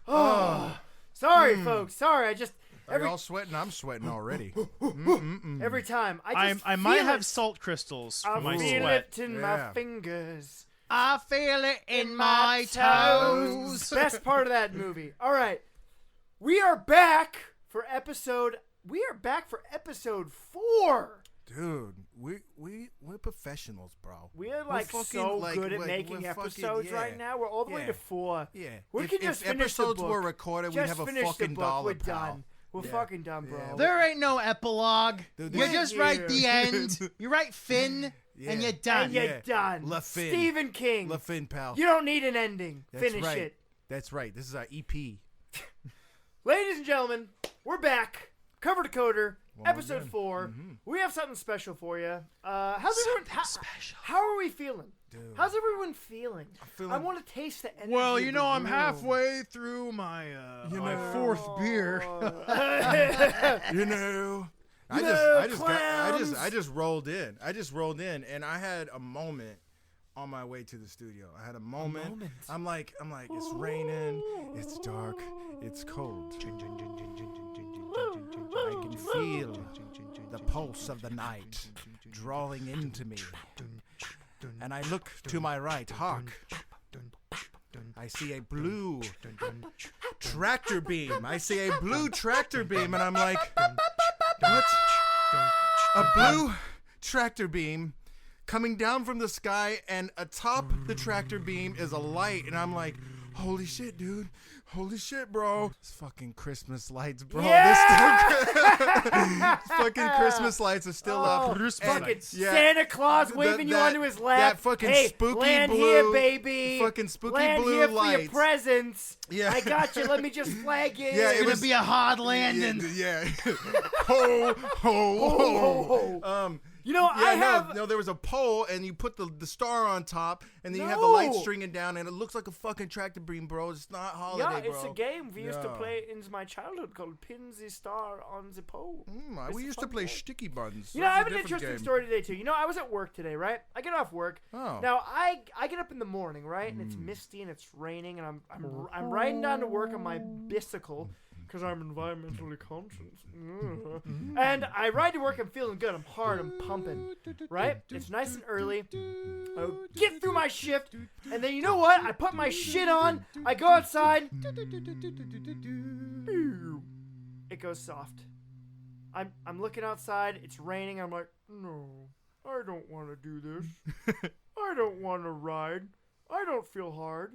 Oh, sorry, folks. Sorry, I just. Are you all sweating? I'm sweating already. Every time. I might have salt crystals I for my feel sweat. it in my fingers. I feel it in my toes. Best part of that movie. All right. We are back for episode 4. Dude, we're professionals, bro. We're good at making episodes right now. We're all the way to 4. Yeah. We can just finish episodes the book. were recorded, we'd Just have a finish the fucking book. dollar, We're pal. done. We're fucking done, bro. Yeah. There ain't no epilogue. Dude, You just write the end. Yeah. You write Finn, and you're done. And you're done. La Fin. Stephen King. La Fin, pal. You don't need an ending. That's Finish right. it. That's right. This is our EP. Ladies and gentlemen, we're back. Cover Decoder, One more episode again. 4. Mm-hmm. We have something special for you. How's everyone? How are we feeling? Dude. How's everyone feeling? feeling- I want to taste the energy. Well, of you the know, I'm room. halfway through my my 4th beer. You know, I just rolled in. And I had a moment on my way to the studio. I had a moment. I'm like, it's raining, it's dark, it's cold. I can feel the pulse of the night drawing into me. And I look to my right. Hark! I see a blue tractor beam. And I'm like, what? A blue tractor beam coming down from the sky, and atop the tractor beam is a light. And I'm like, holy shit, dude. Holy shit, bro. It's fucking Christmas lights, bro. Yeah! Fucking Christmas lights are still up. Fucking Santa Claus waving you onto his lap. That fucking hey, spooky land blue. here, baby. Fucking spooky land blue here lights. for your presents. Yeah. I got you. Let me just flag you. Yeah, It's it gonna was be a hard landing. Yeah. Ho, ho, ho. You know, No, there was a pole, and you put the star on top, and then you have the light stringing down, and it looks like a fucking tractor beam, bro. It's not holiday, it's bro. a game we used to Yeah. play in my childhood called Pin the Star on the Pole. We It's used a to fun play game. sticky buns. You know, I have an That's a different interesting game. story today, too. You know, I was at work today, right? I get off work. Oh. Now, I get up in the morning, right? And it's misty and it's raining, and I'm riding down to work on my bicycle because I'm environmentally conscious. And I ride to work, I'm feeling good. I'm hard, I'm pumping, right? It's nice and early. I get through my shift, and then you know what? I put my shit on, I go outside. It goes soft. I'm looking outside, it's raining, I'm like, no, I don't want to do this. I don't want to ride. I don't feel hard.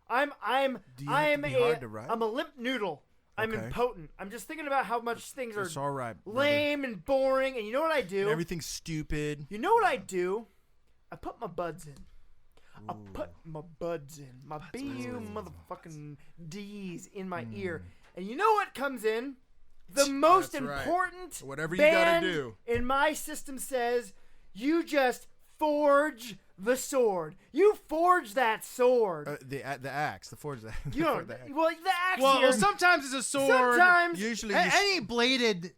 I'm a limp noodle. I'm Okay. impotent. I'm just thinking about how much things are It's all right, brother. lame and boring. And you know what I do? Everything's stupid. You know what I do? I put my buds in. I put my buds in. My BU motherfucking D's in my ear. And you know what comes in? The most That's right. important Whatever you gotta band do. in my system says, you just forge the sword. You forge that sword. The axe, the forge. You know, the axe. well, the axe Well, here. sometimes it's a sword. Sometimes. Usually, Any bladed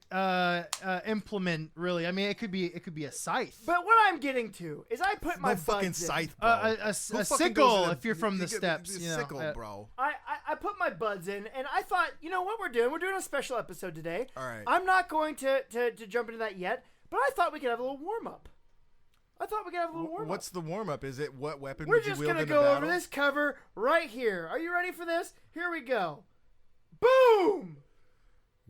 implement, really. I mean, it could be a scythe. But what I'm getting to is I put my no fucking buds in. scythe, bro. A Who fucking sickle, goes in if you're from the steps. A You know, sickle, bro. I put my buds in, and I thought, you know what we're doing? We're doing a special episode today. All right. I'm not going to jump into that yet, but I thought we could have a little warm-up. What's the warm up? Is it what weapon We're would you just wield going to in go a over battle? this cover right here. Are you ready for this? Here we go. Boom!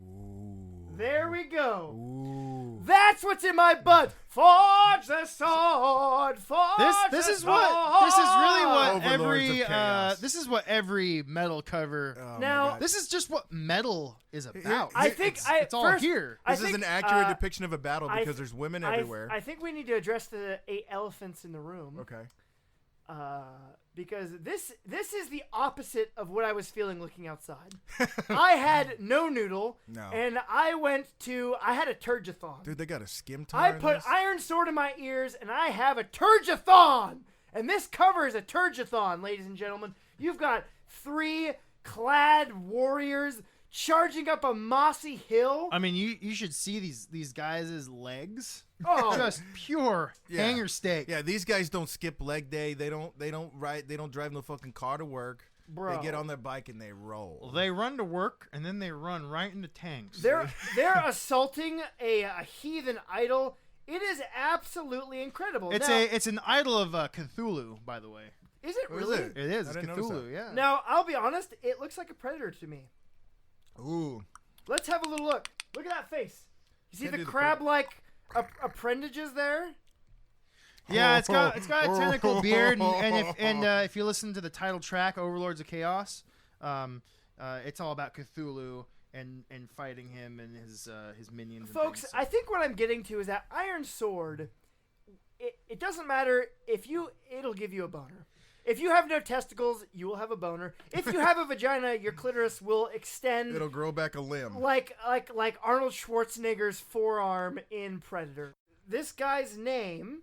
Ooh. There we go. Ooh. That's what's in my bud. Forge the sword. Forge This the is sword. really what Overlords-of-Chaos. this is what every metal cover. Oh my Now- God. This is just what metal is about. I think it's all here. This is an accurate depiction of a battle I because there's women everywhere. I think we need to address the 8 elephants in the room. Okay. Because this is the opposite of what I was feeling looking outside. I had no noodle, No. and I had a turgathon. Dude, they got a skim I tire. in put this? iron sword in my ears, and I have a turgathon. And this cover is a turgathon, ladies and gentlemen. You've got 3 clad warriors charging up a mossy hill. I mean, you should see these guys' legs. Oh, Just pure hanger steak. Yeah, these guys don't skip leg day. They don't drive no fucking car to work. bro. They get on their bike and they roll. They run to work and then they run right into tanks. They're assaulting a heathen idol. It is absolutely incredible. It's an idol of Cthulhu, by the way. Is it What is really? it? It is. I It's didn't notice Cthulhu. that. Yeah. Now, I'll be honest. It looks like a predator to me. Ooh. Let's have a little look. Look at that face. You see Can't the do the crab-like appendages there? Yeah, it's got a tentacle beard, and if you listen to the title track, "Overlords-of-Chaos," it's all about Cthulhu and fighting him and his minions. And Folks, things. I think what I'm getting to is that Iron Sword, it doesn't matter it'll give you a boner. If you have no testicles, you will have a boner. If you have a vagina, your clitoris will extend. It'll grow back a limb. Like Arnold Schwarzenegger's forearm in Predator. This guy's name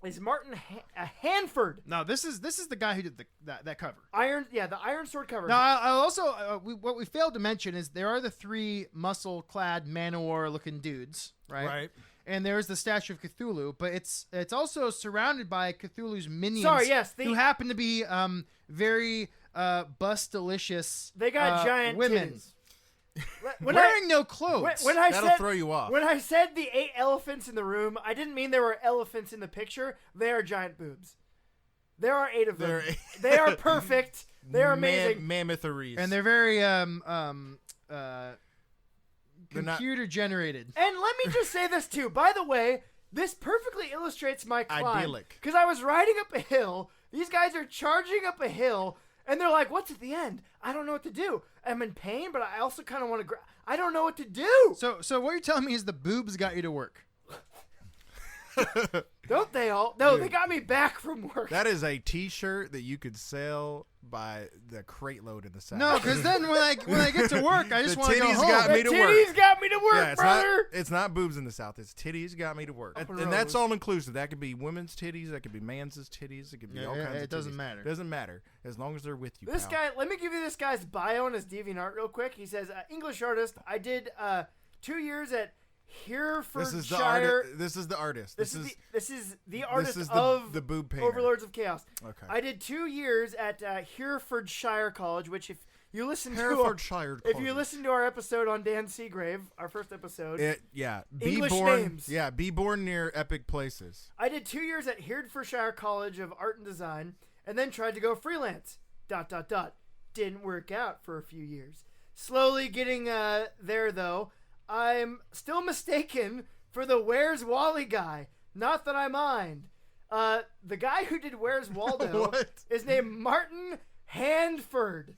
is Martin-Hanford. No, this is the guy who did that cover. The Iron Sword cover. Now, I also what we failed to mention is there are the three muscle-clad Man-O-War-looking dudes, right? Right. And there's the statue of Cthulhu, but it's also surrounded by Cthulhu's minions. Sorry, yes, who happen to be very bust-delicious. They got giant women. titties. Wearing no clothes. That'll throw you off. When I said the 8 elephants in the room, I didn't mean there were elephants in the picture. They are giant boobs. There are 8 of them. They are perfect. They are amazing. Mammotheries. And they're very computer generated. And let me just say this too. By the way, this perfectly illustrates my climb. Idyllic. Because I was riding up a hill. These guys are charging up a hill. And they're like, what's at the end? I don't know what to do. I'm in pain, but I also kind of want to I don't know what to do. So what you're telling me is the boobs got you to work. Don't they all? No, they got me back from work. That is a T-shirt that you could sell by the crate load in the South. No, because then when I get to work, I just want to go home. got me to work. Titties got me to work, Yeah, brother. it's not boobs in the South. It's titties got me to work. Up And and that's rose. all inclusive. That could be women's titties. That could be man's titties. It could be all kinds of It doesn't titties. matter. Doesn't matter. As long as they're with you, This pal. guy, let me give you this guy's bio on his DeviantArt real quick. He says, English artist. I did 2 years at Herefordshire. This is the artist. This is the artist is of the boob painter. Overlords of Chaos. Okay. I did 2 years at Herefordshire College, which if you listen Herefordshire if you College. listen to our episode on Dan Seagrave, our first episode, Be born near epic places. I did 2 years at Herefordshire College of Art and Design, and then tried to go freelance. ... Didn't work out for a few years. Slowly getting there though. I'm still mistaken for the Where's Wally guy. Not that I mind. The guy who did Where's Waldo is named Martin-Hanford.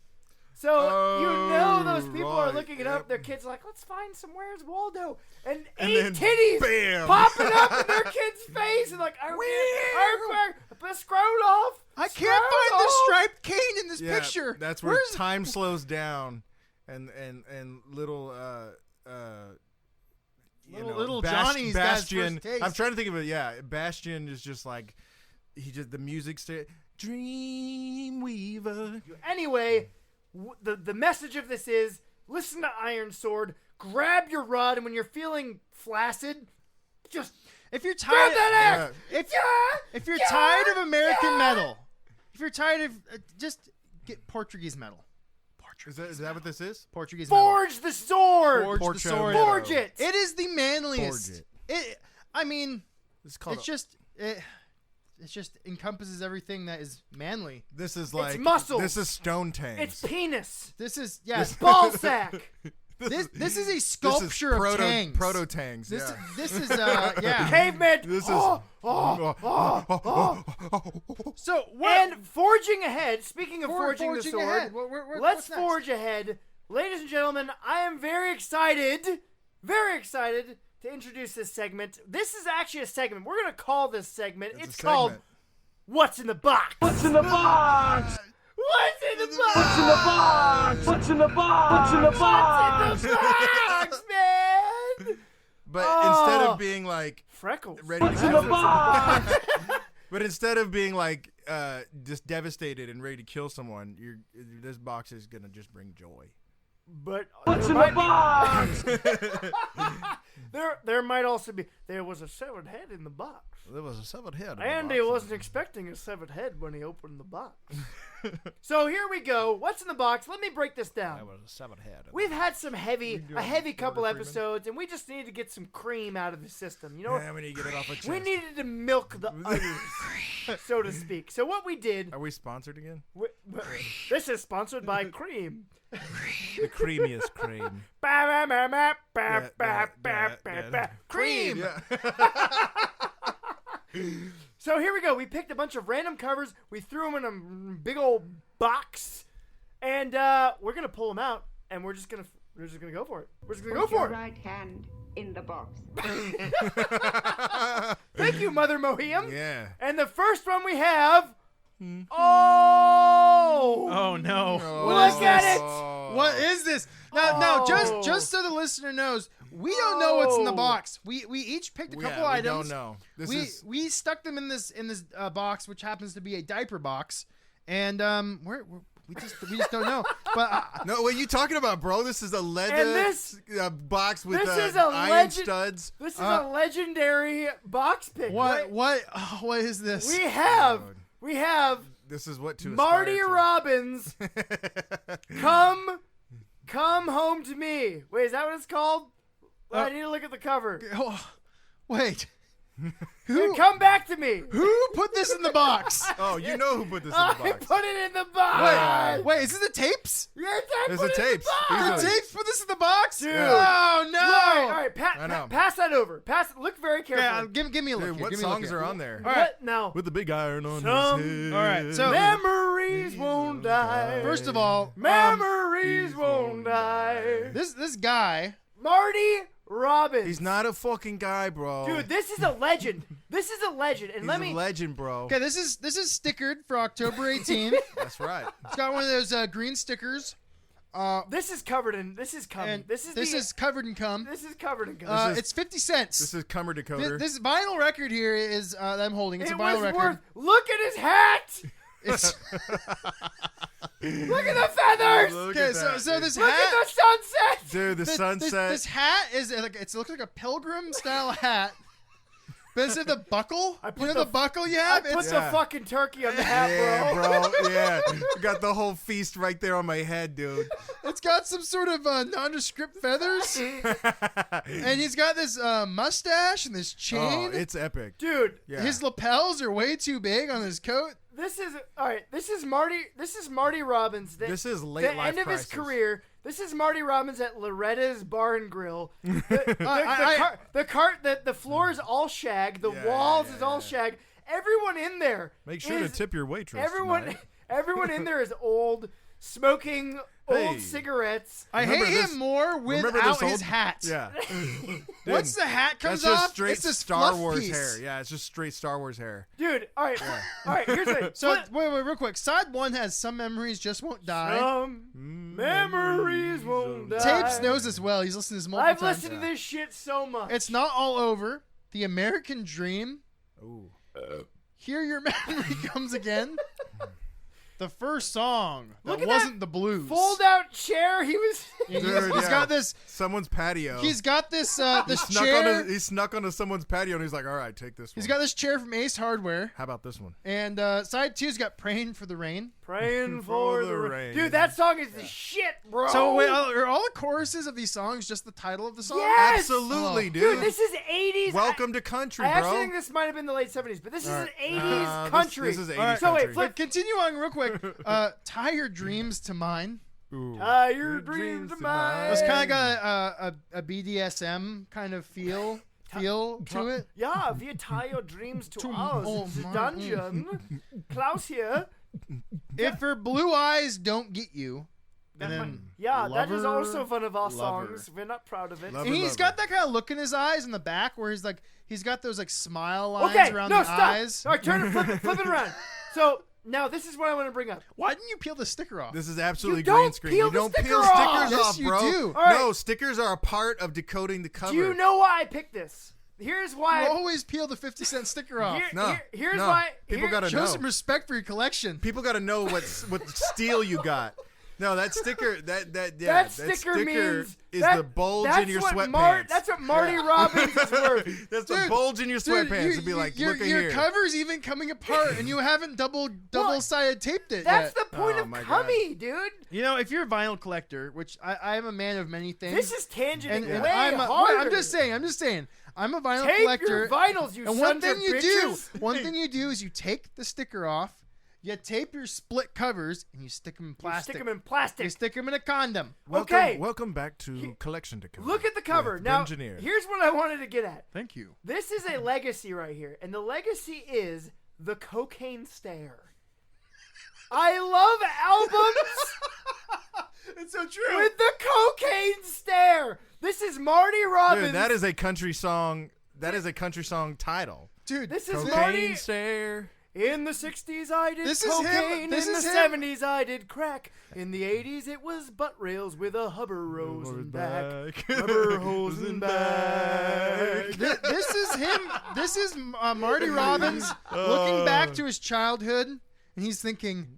So you know those people are looking it up. Their kids are like, let's find some Where's Waldo. And 8 then, titties bam. popping up in their kid's face. And like, scroll off. I can't find the striped cane in this Yeah, picture. that's where time slows down, and little Little Johnny's got his first Bastion. taste. I'm trying to think of it. Yeah, Bastion is just like the music. Dreamweaver. Anyway, the message of this is listen to Iron Sword, grab your rod, and when you're feeling flaccid, just If you're grab tired, that axe. if you're tired of American metal, if you're tired of just get Portuguese metal. Is that what this is? Portuguese metal. Forge the sword. Forge the Porcho sword. metal. Forge it. It is the manliest. Forge I mean, It's called. it just encompasses everything that is manly. This is like muscle. This is Stone Tanks. It's penis. This is yes. Ball sack. This is a sculpture of tangs. Proto tangs. This Yeah. this is yeah. Caveman. This is. So what? And forging ahead. Speaking of forging the sword, ahead. let's What's next? forge ahead, ladies and gentlemen. I am very excited to introduce this segment. This is actually a segment. We're gonna call this segment. It's a called segment. "What's in the Box." What's in the box? What's in the box? What's in the box? What's in the box? What's in the box? What's in the box, man? But instead of being like Freckles. ready to What's in the box? But instead of being like just devastated and ready to kill someone, this box is gonna just bring joy. But What's there in the might box? there might also be. There was a severed head in the box. There was a severed head. in the And box. he wasn't expecting a severed head when he opened the box. So here we go. What's in the box? Let me break this down. There was a severed head. We've had some a heavy couple Freeman? episodes, and we just needed to get some cream out of the system. You know what? Yeah, we need to get it off our chest. We needed to milk the udders, so to speak. So what we did. Are we sponsored again? This is sponsored by Cream. The creamiest cream. Cream. Yeah. So here we go. We picked a bunch of random covers. We threw them in a big old box, and we're gonna pull them out, and we're just gonna go for it. We're just gonna go Put your for it. right hand in the box. Thank you, Mother Mohiam. Yeah. And the first one we have. Oh! Oh no! Look at it! What is this? Now, just so the listener knows, we don't know what's in the box. We each picked a couple items. We don't know. We stuck them in this box, which happens to be a diaper box, and we just don't know. But No, what are you talking about, bro? This is a leather box with this is iron studs. This is a legendary box pick. Right? what is this? We have This is what to Marty-Robbins come home to me. Wait, is that what it's called? I need to look at the cover. Oh, wait. Come back to me. Who put this in the box? Oh, you know who put this in the I box. put it in the box. Wait, is it the tapes? Yeah, There's the tapes. The tapes put this in the box? Dude. Oh no! All right, I know. pass that over. Look very carefully. Yeah, give me a look. Dude, here. what Give me a look songs here. are on there? All right. What now? With the big iron on Some- his head. All right, so- Memories won't die. First of all, Memories won't die. this guy. Marty-Robbins. He's not a fucking guy, bro. Dude, this is a legend. This is a legend. And He's let me. a legend, bro. Okay, this is stickered for October 18th. That's right. It's got one of those green stickers. This is covered in. This is cum. And This is covered in cum. This is covered in cum. It's 50 cents. This is Cummer Decoder. This vinyl record here is that I'm holding. It's a it vinyl was record. worth. Look at his hat. It's, Look at the feathers. Look okay, at that, so dude. this Look hat. at the sunset. Dude, the sunset. This hat is like it looks like a pilgrim style hat. But instead of the buckle, I put you know the buckle you have. Put It's the fucking turkey on the hat, yeah, bro. bro. Yeah. Got the whole feast right there on my head, dude. it's got some sort of nondescript feathers, and he's got this mustache and this chain. Oh, it's epic. Dude, Yeah. His lapels are way too big on his coat. this is all right. This is Marty Robbins. This is late the life end of his crisis. career. This is Marty Robbins at Loretta's Bar and Grill. The floor is all shag. The Yeah, walls yeah, is all yeah. shag. Everyone in there. Make sure to is- tip your waitress. Everyone, tonight. everyone in there is old, smoking Hey. old cigarettes. I Remember hate this- him more remember without this his old- hat. Yeah. Once the hat That's comes just off, straight it's this Star fluff Wars piece. hair. Yeah, it's just straight Star Wars hair. Dude, all right, all right. Here's the So wait, real quick. Side 1 has Some Memories Just Won't Die. some memories won't die. Tapes knows this well. He's listened to this multiple I've times. listened to this shit so much. It's Not All Over. The American Dream. Ooh. Here Your Memory Comes Again. The first song that Look at wasn't the blues. fold out chair. He was. He's Dude, yeah. got this. Someone's patio. He's got this. This snuck chair. he snuck onto someone's patio and he's like, all right, take this one. He's got this chair from Ace Hardware. How about this one? And side 2's got Praying for the Rain. Praying for the rain. rain. Dude, that song is the shit, bro. So wait, are all the choruses of these songs just the title of the song? Yes! Absolutely, Oh. dude. Dude, this is 80s. Welcome to country, I bro. actually think this might have been the late 70s, but this is an 80s Nah, country. This is 80s All right, So wait, country. flip. But continue on real quick. Tie Your Dreams to Mine. Ooh. Tie your dreams to mine. It's kind of got a BDSM kind of feel to it. Yeah, wir tie your dreams to To- ours. oh It's a my- dungeon. Klaus here. If Her Blue Eyes Don't Get You. And then Yeah, that is Lover, also one of our Lover. songs. We're not proud of it. Lover. And he's Lover. got that kind of look in his eyes in the back where he's got those like smile lines Okay, around no, the stop. eyes. All right, turn it, flip it around. So now this is what I want to bring up. Why didn't you peel the sticker off? This is absolutely You don't green screen. peel You the don't sticker peel off. stickers Yes, off, you bro. do. All right. No, stickers are a part of decoding the cover. Do you know why I picked this? Here's why. You always peel the 50-cent sticker off. Here's no. why. People gotta Show know. some respect for your collection. People got to know what steel you got. No, that sticker. That That sticker means is that- the bulge that's in your what sweatpants. That's what Marty-Robbins is worth. That's the bulge in your sweatpants to be like, look at your here. cover's even coming apart, and you haven't double-sided taped it That's yet. the point Oh of my cummy, dude. You know, if you're a vinyl collector, which I am a man of many things. This is tangenting and way I'm harder. just saying. I'm a vinyl Tape collector. your vinyls, you and one sons of thing you do, bitches. one thing you do is you take the sticker off, you tape your split covers, and you stick them in You plastic. stick them in plastic. You stick them in a condom. Okay. Welcome back to Collection Decoders. Look at the cover. with Now, Engineer. here's what I wanted to get at. Thank you. This is a legacy right here, and the legacy is the cocaine stare. I love albums It's so true. with the cocaine stare. This is Marty-Robbins. Dude, that is a country song. That is a country song title. Dude, This is Cocaine Marty. stare. In the 60s, I did This is him. cocaine. This In the is him. 70s, I did crack. In the 80s, it was butt rails with a Hubber rose and back. Rubber hose and back. This is him. This is Marty-Robbins looking back to his childhood, and he's thinking,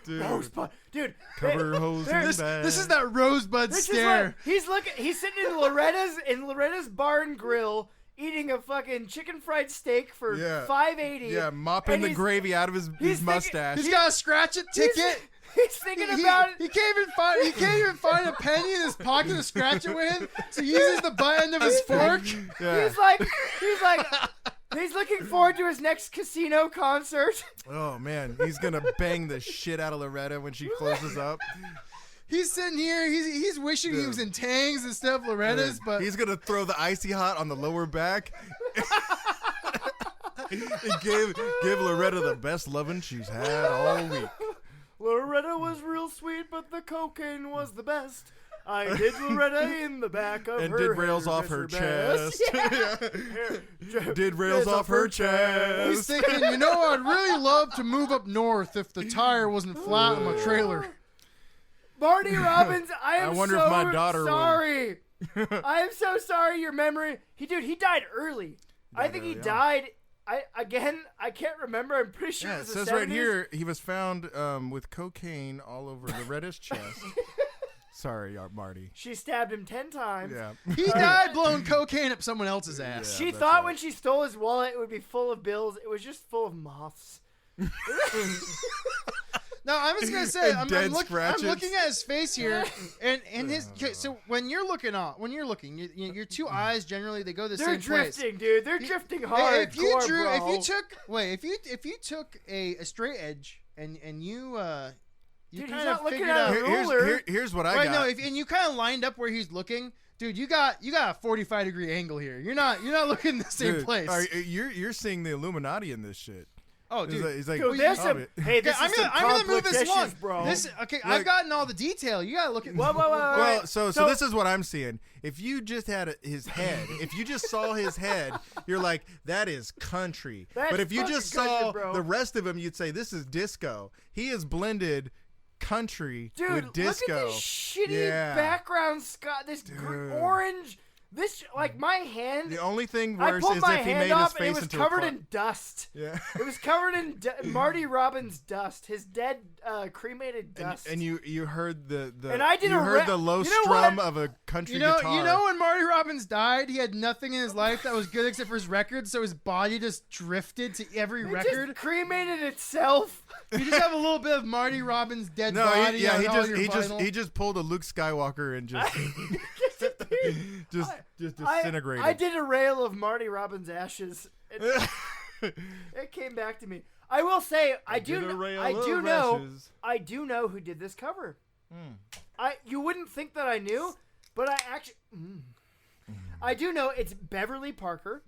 Dude. Rosebud. Dude, Cover hose and this back. is that rosebud this stare. is like, he's sitting in Loretta's bar and grill eating a fucking chicken fried steak for Yeah. $5.80. Yeah, mopping and the he's- gravy out of his thinking- mustache. He's got a scratch it ticket. He's thinking about it. He can't even find a penny in his pocket to scratch it with, so he uses the butt end of his fork. Yeah. He's looking forward to his next casino concert. Oh man, he's gonna bang the shit out of Loretta when she closes up. He's sitting here. He's wishing he was in Tangs instead of Loretta's, but He's gonna throw the icy hot on the lower back. And give Loretta the best loving she's had all week. Loretta was real sweet, but the cocaine was the best. I did Loretta in the back of And her did rails off her chest. Did rails off her he's chest. thinking, you know, I'd really love to move up north if the tire wasn't flat on my trailer. Marty-Robbins, I am wonder so if my daughter will. sorry. I am so sorry. Your memory. He died early. I think he early, died. I can't remember. I'm pretty sure Yeah, it it was says the 70s. right here he was found with cocaine all over Loretta's chest. Sorry, Marty. She stabbed him 10 times. Yeah. He died blowing cocaine up someone else's ass. She that's thought right. when she stole his wallet, it would be full of bills. It was just full of moths. No, I'm just gonna say, I'm dead looking scratches. at his face here, and his. So when you're looking, your two eyes generally they go the They're same place. drifting, dude. They're drifting Hey, hard. if you took a straight edge and you Dude, he's kind not of looking figured at out. a ruler. Here's what I Right, got. no, and you kind of lined up where he's looking, dude. You got a 45-degree angle here. You're not looking in the same Dude, place. you're seeing the Illuminati in this shit. Oh, dude. He's like, Dude, there's oh, some. it- Hey, this I'm is some gonna move this along, complications, bro. I've gotten all the detail. You gotta look at. Whoa. Well, so this is what I'm seeing. If you just had his head, if you just saw his head, you're like, that is country. That's But if you fucking just country, saw bro. the rest of him, you'd say this is disco. He has blended country Dude, with disco. look at this shitty Yeah. background, Scott. This orange. This, like, my hand. The only thing I worse pulled is my if he hand made his off and face it was into covered a in dust. Yeah. It was covered in Marty-Robbins dust. His dead cremated dust. And you heard the And I did you a heard ra- the low you know strum what? of a country You know, guitar. when Marty-Robbins died, he had nothing in his life that was good except for his record, so his body just drifted to every It record. just cremated itself. You just have a little bit of Marty-Robbins' dead No, body. he on all your vinyl. just pulled a Luke Skywalker and just disintegrated. I did a rail of Marty-Robbins' ashes. It came back to me. I will say, I do know who did this cover. You wouldn't think that I knew, but I actually, I do know it's Beverly Parker.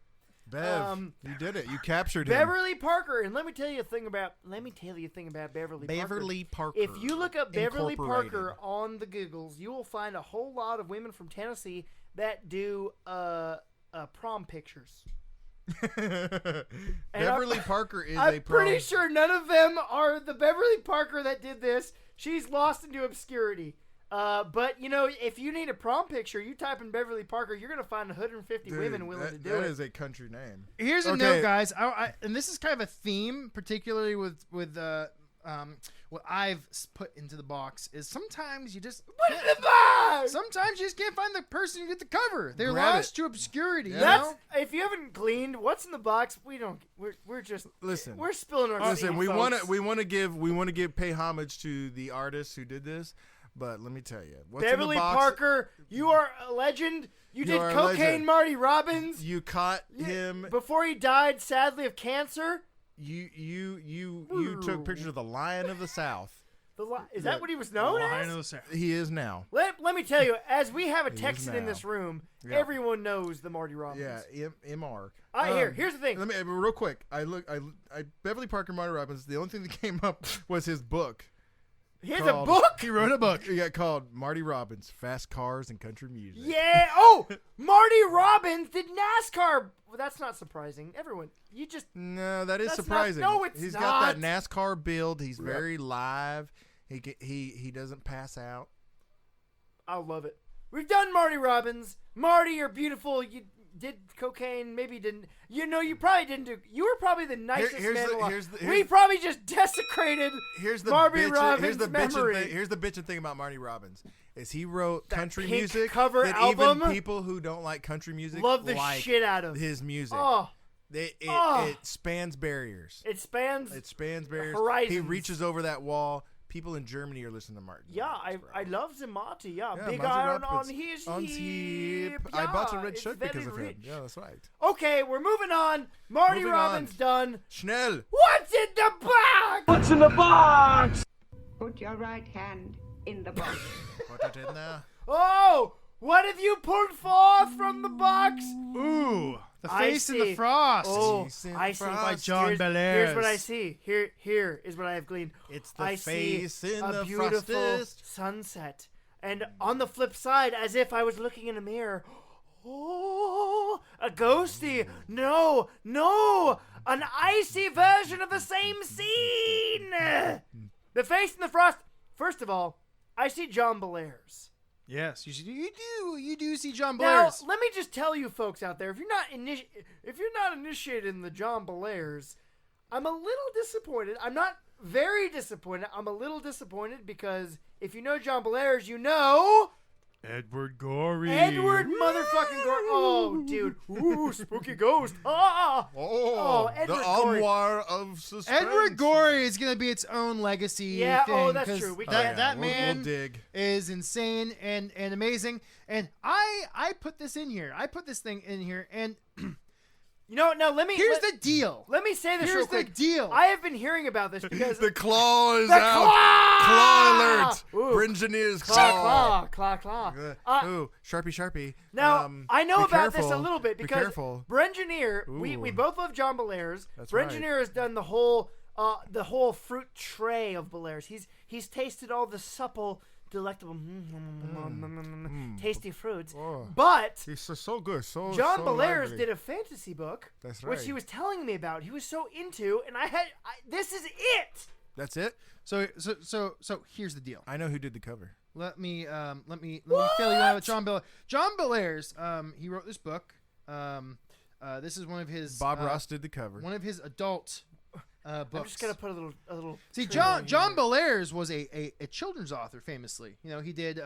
Bev, you did it. You captured him. Beverly Parker, and let me tell you a thing about Beverly Parker. Beverly Parker. If you look up Beverly Incorporated. Parker on the Googles, you will find a whole lot of women from Tennessee that do prom pictures. Beverly Parker is I'm a prom. pretty sure none of them are the Beverly Parker that did this. She's lost into obscurity. But, you know, if you need a prom picture, you type in Beverly Parker, you're going to find 150 Dude, women willing to do that it. is a country name. Here's a Okay. note, guys. And this is kind of a theme, particularly with what I've put into the box is sometimes you just Put it in the box! sometimes you just can't find the person who did the cover. They're Grab lost it. to obscurity. You That's, know? if you haven't gleaned what's in the box, we're just Listen. we're spilling our Listen, seed, we want folks. to pay homage to the artists who did this, but let me tell you, what's Beverly in the box, Parker, you are a legend. You did are a cocaine, legend. Marty Robbins. You caught him. Before he died, sadly, of cancer. You took pictures of the Lion of the South. Is that what he was known Lion as? of the South. He is now. Let me tell you, as we have a He is Texan in now. this room, Yeah. everyone knows the Marty Robbins. Yeah, MR. Here's the thing. Let me real quick. I Beverly Parker, Marty Robbins. The only thing that came up was his book. He has a called- book. He wrote a book. It got called Marty Robbins: Fast Cars and Country Music. Yeah. Oh, Marty Robbins did NASCAR. Well, that's not surprising. Everyone, you just No, that is That's not- surprising. no, it's He's got that not. NASCAR build. He's very live. He doesn't pass out. I love it. We've done Marty Robbins. Marty, you're beautiful. You did cocaine. Maybe you didn't. You probably didn't do. You were probably the nicest man alive. We probably just desecrated Here's the Marty bitchin', Robbins' here's the memory. bitchin' thing. Here's the bitching thing about Marty Robbins is he wrote That country Pink music cover that album. even people who don't like country music Love the like shit out of. his music. Oh, It spans barriers. it spans. It spans barriers. horizons. He reaches over that wall. People in Germany are listening to Martin. Yeah, Robbins, I love the Marty. Yeah, Yeah, big Marty iron on Robbins. his hip. I bought a Yeah, red it's shirt very because of him. rich. Yeah, that's right. Okay, we're moving on. Marty Moving Robbins on. done. Schnell. What's in the box? What's in the box? Put your right hand in the box. Put it in there. Oh, what have you pulled forth from the box? Ooh, The I Face in the see. Frost. Oh, Face in I the see. Frost. By John here's, Bellairs. Here's what I see. Here is what I have gleaned. It's the I face see in a the beautiful frostest. sunset, and on the flip side, as if I was looking in a mirror. Oh, a ghosty. No, an icy version of the same scene. The Face in the Frost. First of all, I see John Bellairs. Yes, you do see John Now, Bellairs. let me just tell you folks out there, if you're not initiated in the John Bellairs, I'm a little disappointed. I'm not very disappointed. I'm a little disappointed because if you know John Bellairs, you know Edward Gorey. Edward motherfucking Gorey. Oh, dude. Ooh, spooky ghost. Ah. Oh, Edward the Gorey. armoire of suspense. Edward Gorey is gonna be its own legacy. Yeah, thing, oh, that's 'cause true. We that, can't- that we'll man dig. is insane and amazing. And I put this in here. I put this thing in here. And You know, now let me the deal. let me say this Here's real the quick. deal. I have been hearing about this because The claw is The out. claw! Claw alert. Ooh. Bringenier's claw. claw. Ooh, Sharpie. Now, I know be about this a careful. little bit Be because careful. Brengineer, we Ooh. both love John Bellairs. That's Brengineer has done the whole fruit tray of Bellairs. He's tasted all the supple, delectable, tasty fruits. Oh. But He's so good. John so Bellairs lively. did a fantasy book, That's which right. he was telling me about. He was so into, and this is it. That's it. So here's the deal. I know who did the cover. Let me fill you out with John Bellairs. John Bellairs, he wrote this book. This is one of his Bob Ross did the cover. one of his adult books. I'm just gonna put a little. See, trailer in John here. Bellairs was a children's author, famously. You know, he did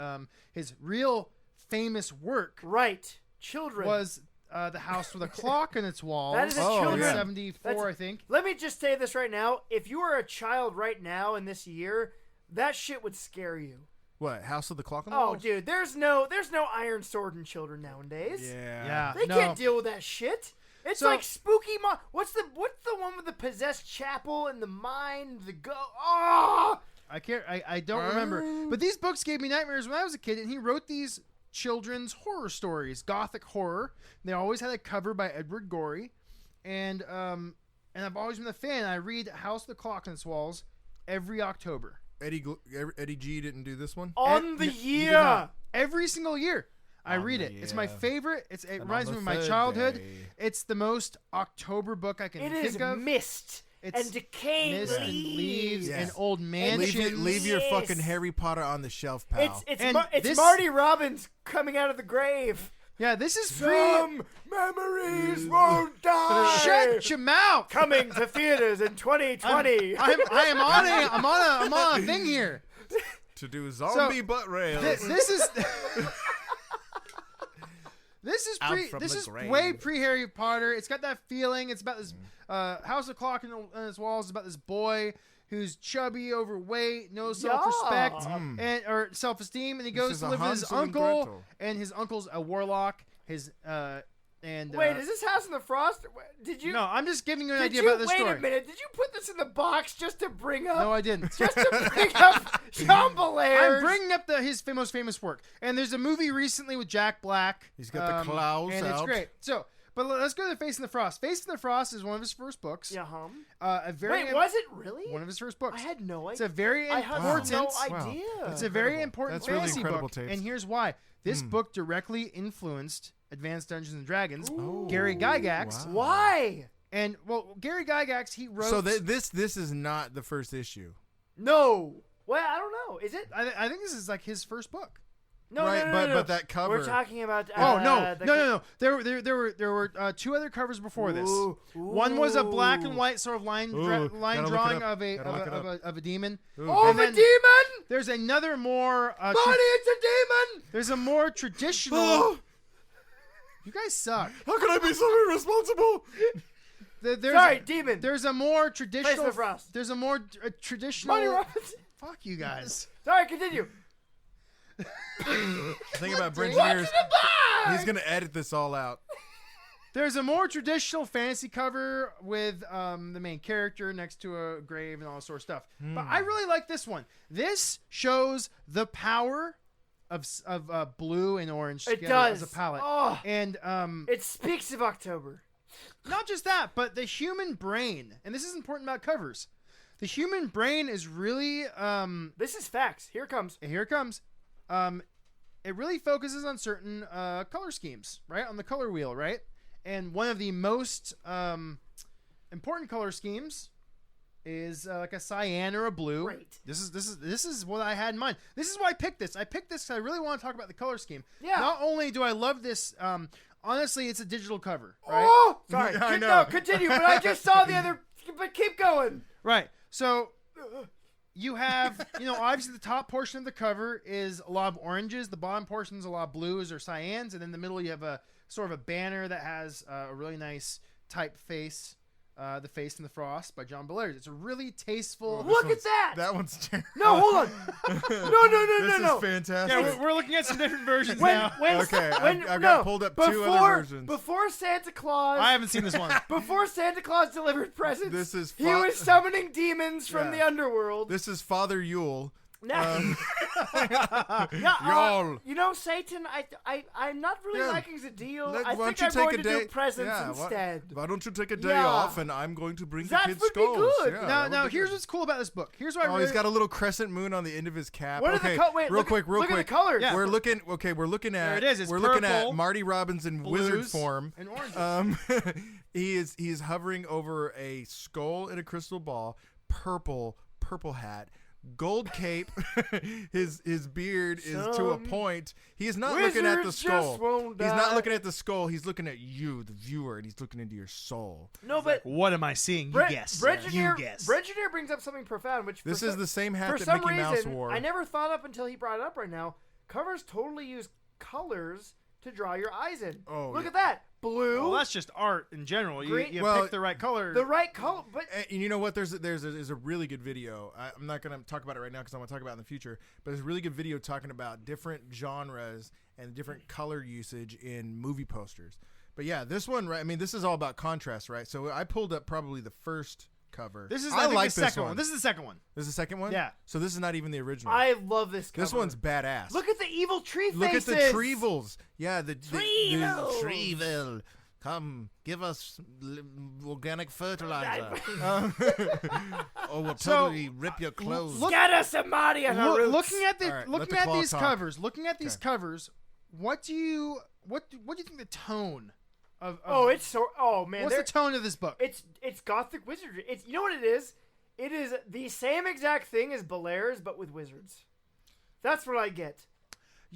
his real famous work Right, children. was The House with a Clock in Its Walls. That is a Oh, children. yeah. 1974, That's- I think. Let me just say this right now. If you are a child right now in this year, that shit would scare you. What? House of the Clock on the Oh, Walls? dude, there's no Iron Sword in children nowadays. Yeah. They no. can't deal with that shit. It's So- like spooky. What's the one with the possessed chapel and the mind? Oh, I don't remember. But these books gave me nightmares when I was a kid, and he wrote these children's horror stories, gothic horror. They always had a cover by Edward Gorey, and I've always been a fan. I read House of the Clock in Its Walls every October. Eddie G didn't do this one. on the He did year. not. Every single year. I On read the it. It's my year. favorite. It And on reminds me the of my third childhood. day. It's the most October book I can It think is of. mist It's and decaying Mist and leaves Yeah. and old mansions. Leave your Yes. fucking Harry Potter on the shelf, pal. It's And it's this- Marty Robbins coming out of the grave. Yeah, this is Some memories won't die. Shut your mouth. Coming to theaters in 2020. I'm on a thing here. To do zombie butt rails. This is Out from this the is grave. way pre Harry Potter. It's got that feeling. It's about this House of Clock in its walls. It's about this boy who's chubby, overweight, no self-respect and or self-esteem, and he goes is to a live with his Hansel and uncle, Gretel. and his uncle's a warlock. Wait, Is this House in the Frost? Did you? No, I'm just giving you an Did idea you about this wait story. a minute? Did you put this in the box just to bring up? No, I didn't. Just to bring up Jean Bellairs. I'm bringing up his most famous work, and there's a movie recently with Jack Black. He's got the claws and it's out. great. So, but let's go to Face in the Frost. Face in the Frost is one of his first books. Yeah, Wait, was it really? one of his first books? I had no idea. It's a very I had important. no Wow. idea. It's a very important That's really fantasy incredible book, taste. and here's why. This book directly influenced Advanced Dungeons and Dragons. Ooh. Gary Gygax, Wow. Why? and Gary Gygax, he wrote. So this is not the first issue. No. Well, I don't know. Is it? I think this is like his first book. No, Right, no, no, but- no, no. but that cover- We're talking about. No. There were two other covers before this. Ooh. One was a black and white sort of line Ooh, line gotta look it drawing up. of a Gotta look it up. of a demon. Ooh. Oh, And the then- demon! There's another more. Marty, it's a demon! There's a more traditional. Oh, You guys suck. how can I be so irresponsible? There's Sorry, demon. There's a more Face traditional. the Frost. There's a more traditional. Marty-Robbins. Fuck you guys. Sorry, continue. The thing about What's Brengineer in is the box? he's gonna edit this all out. There's a more traditional fantasy cover with the main character next to a grave and all that sort of stuff. But I really like this one. This shows the power of blue and orange It together does. as a palette. Oh. And It speaks of October. not just that, but the human brain. And this is important about covers. The human brain is really This is facts. Here it comes. here it comes. It really focuses on certain color schemes, right? On the color wheel, right? And one of the most important color schemes is like a cyan or a blue. Great. This is what I had in mind. This is why I picked this. I picked this because I really want to talk about the color scheme. Yeah. Not only do I love this, honestly, it's a digital cover, right? Oh, sorry. I know. No, continue. But I just saw the other. But keep going. Right. So you have, obviously the top portion of the cover is a lot of oranges. The bottom portion is a lot of blues or cyans. And in the middle, you have a sort of a banner that has a really nice typeface, The Face in the Frost by John Bellairs. It's a really tasteful. Look at that. That one's terrible. No, hold on. This No. is fantastic. Yeah, we're looking at some different versions When, now. when, Okay, when, I've no, got pulled up two other versions. Before Santa Claus. I haven't seen this one. Before Santa Claus delivered presents, This is he was summoning demons from Yeah. the underworld. This is Father Yule. Now, Y'all. Satan, I'm not really Yeah. liking the deal. Why I don't think you I'm take going a to day? do presents Yeah, instead. Why don't you take a day Yeah. off and I'm going to bring That the kids would be skulls. good. Yeah, Now, that would be here's good. what's cool about this book. Here's what I Oh, really... he's got a little crescent moon on the end of his cap. What are okay, the wait, real look quick. at the colors. Yeah. We're looking at There it is. It's we're looking purple, at Marty-Robbins in wizard blues, form. and oranges. He is hovering over a skull in a crystal ball, purple hat, gold cape. his beard is to a Some point. He is not looking at the wizards skull. just won't He's not die. looking at the skull. He's looking at you, the viewer, and he's looking into your soul. No, but What am I seeing? Brengineer brings up something profound, which This is the same hat for that some Mickey Mouse reason wore. I never thought up until he brought it up right now. Covers totally use colors to draw your eyes in. Oh, Look yeah. at that blue, Well, that's just art in general. You Green- Well, pick the right color. the right color, but And you know what? There's a really good video. I'm not going to talk about it right now because I want to talk about it in the future. But there's a really good video talking about different genres and different color usage in movie posters. But yeah, this one, right? I mean, this is all about contrast, right? So I pulled up probably the first cover. This is I think, like the this second one. This is the second one. This is the second one. Yeah. So this is not even the original. I love this cover. This one's badass. Look at the evil tree Look faces. at the Treevils. Yeah, the Treevils. Treeville. Come, give us organic fertilizer. Or we'll So, totally rip your clothes. Get us a Marty on our roots. Looking at All right, let looking the at claw these talk. covers, what do you think the tone of it's so. Oh man, what's the tone of this book? It's gothic wizardry. It's you know what it is. It is the same exact thing as Bellairs, but with wizards. That's what I get.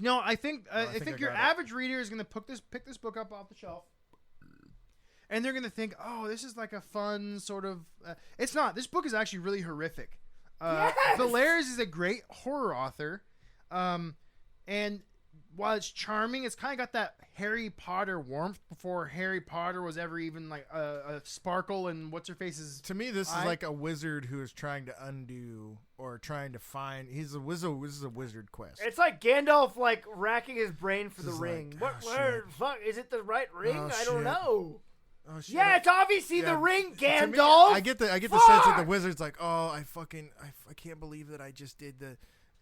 I think I I think think I your got it. average reader is going to pick this book up off the shelf, and they're going to think, "Oh, this is like a fun sort of." It's not. This book is actually really horrific. Yes! Bellairs is a great horror author, and while it's charming, it's kind of got that Harry Potter warmth before Harry Potter was ever even like a sparkle and what's her face's. To me, this is like a wizard who is trying to undo or trying to find. He's a wizard. This is a wizard quest. It's like Gandalf, like racking his brain for the This is like, ring. oh, where fuck is it? The right ring? Oh, I don't shit. know. Oh, shit. Yeah, it's obviously Yeah. the ring, To me, Gandalf. I get the sense that the Fuck! wizard's like, oh, I can't believe that I just did the.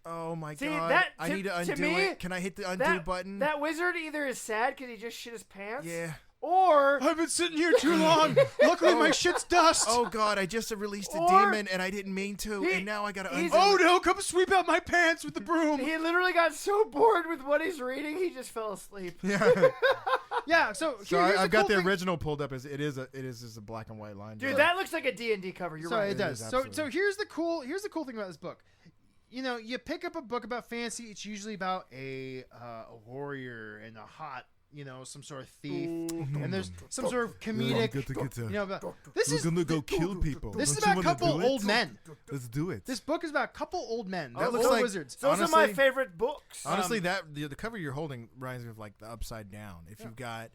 Oh my See, god! I need to undo me, it. Can I hit the undo that, button? That wizard either is sad because he just shit his pants, Yeah. or I've been sitting here too long. Luckily, my shit's dust. Oh god! I just released a Or demon and I didn't mean to, and now I gotta he's- undo. Oh it. no! Come sweep out my pants with the broom. he literally got so bored with what he's reading, he just fell asleep. Yeah. Yeah. So, So here's I've got the cool thing. original pulled up as it is just a black and white line. Dude, that looks like a D&D cover. You're So right. it does. is, So absolutely. here's the cool thing about this book. You pick up a book about fantasy. It's usually about a warrior and a hot, some sort of thief, and there's some sort of comedic. But this is gonna go kill people. this is Don't you about a wanna couple do it? old men. Let's do it. This book is about a couple old men. That Old looks like- wizards. Those are my honestly- favorite books. Honestly, the cover you're holding reminds me of like the Upside Down. If you've got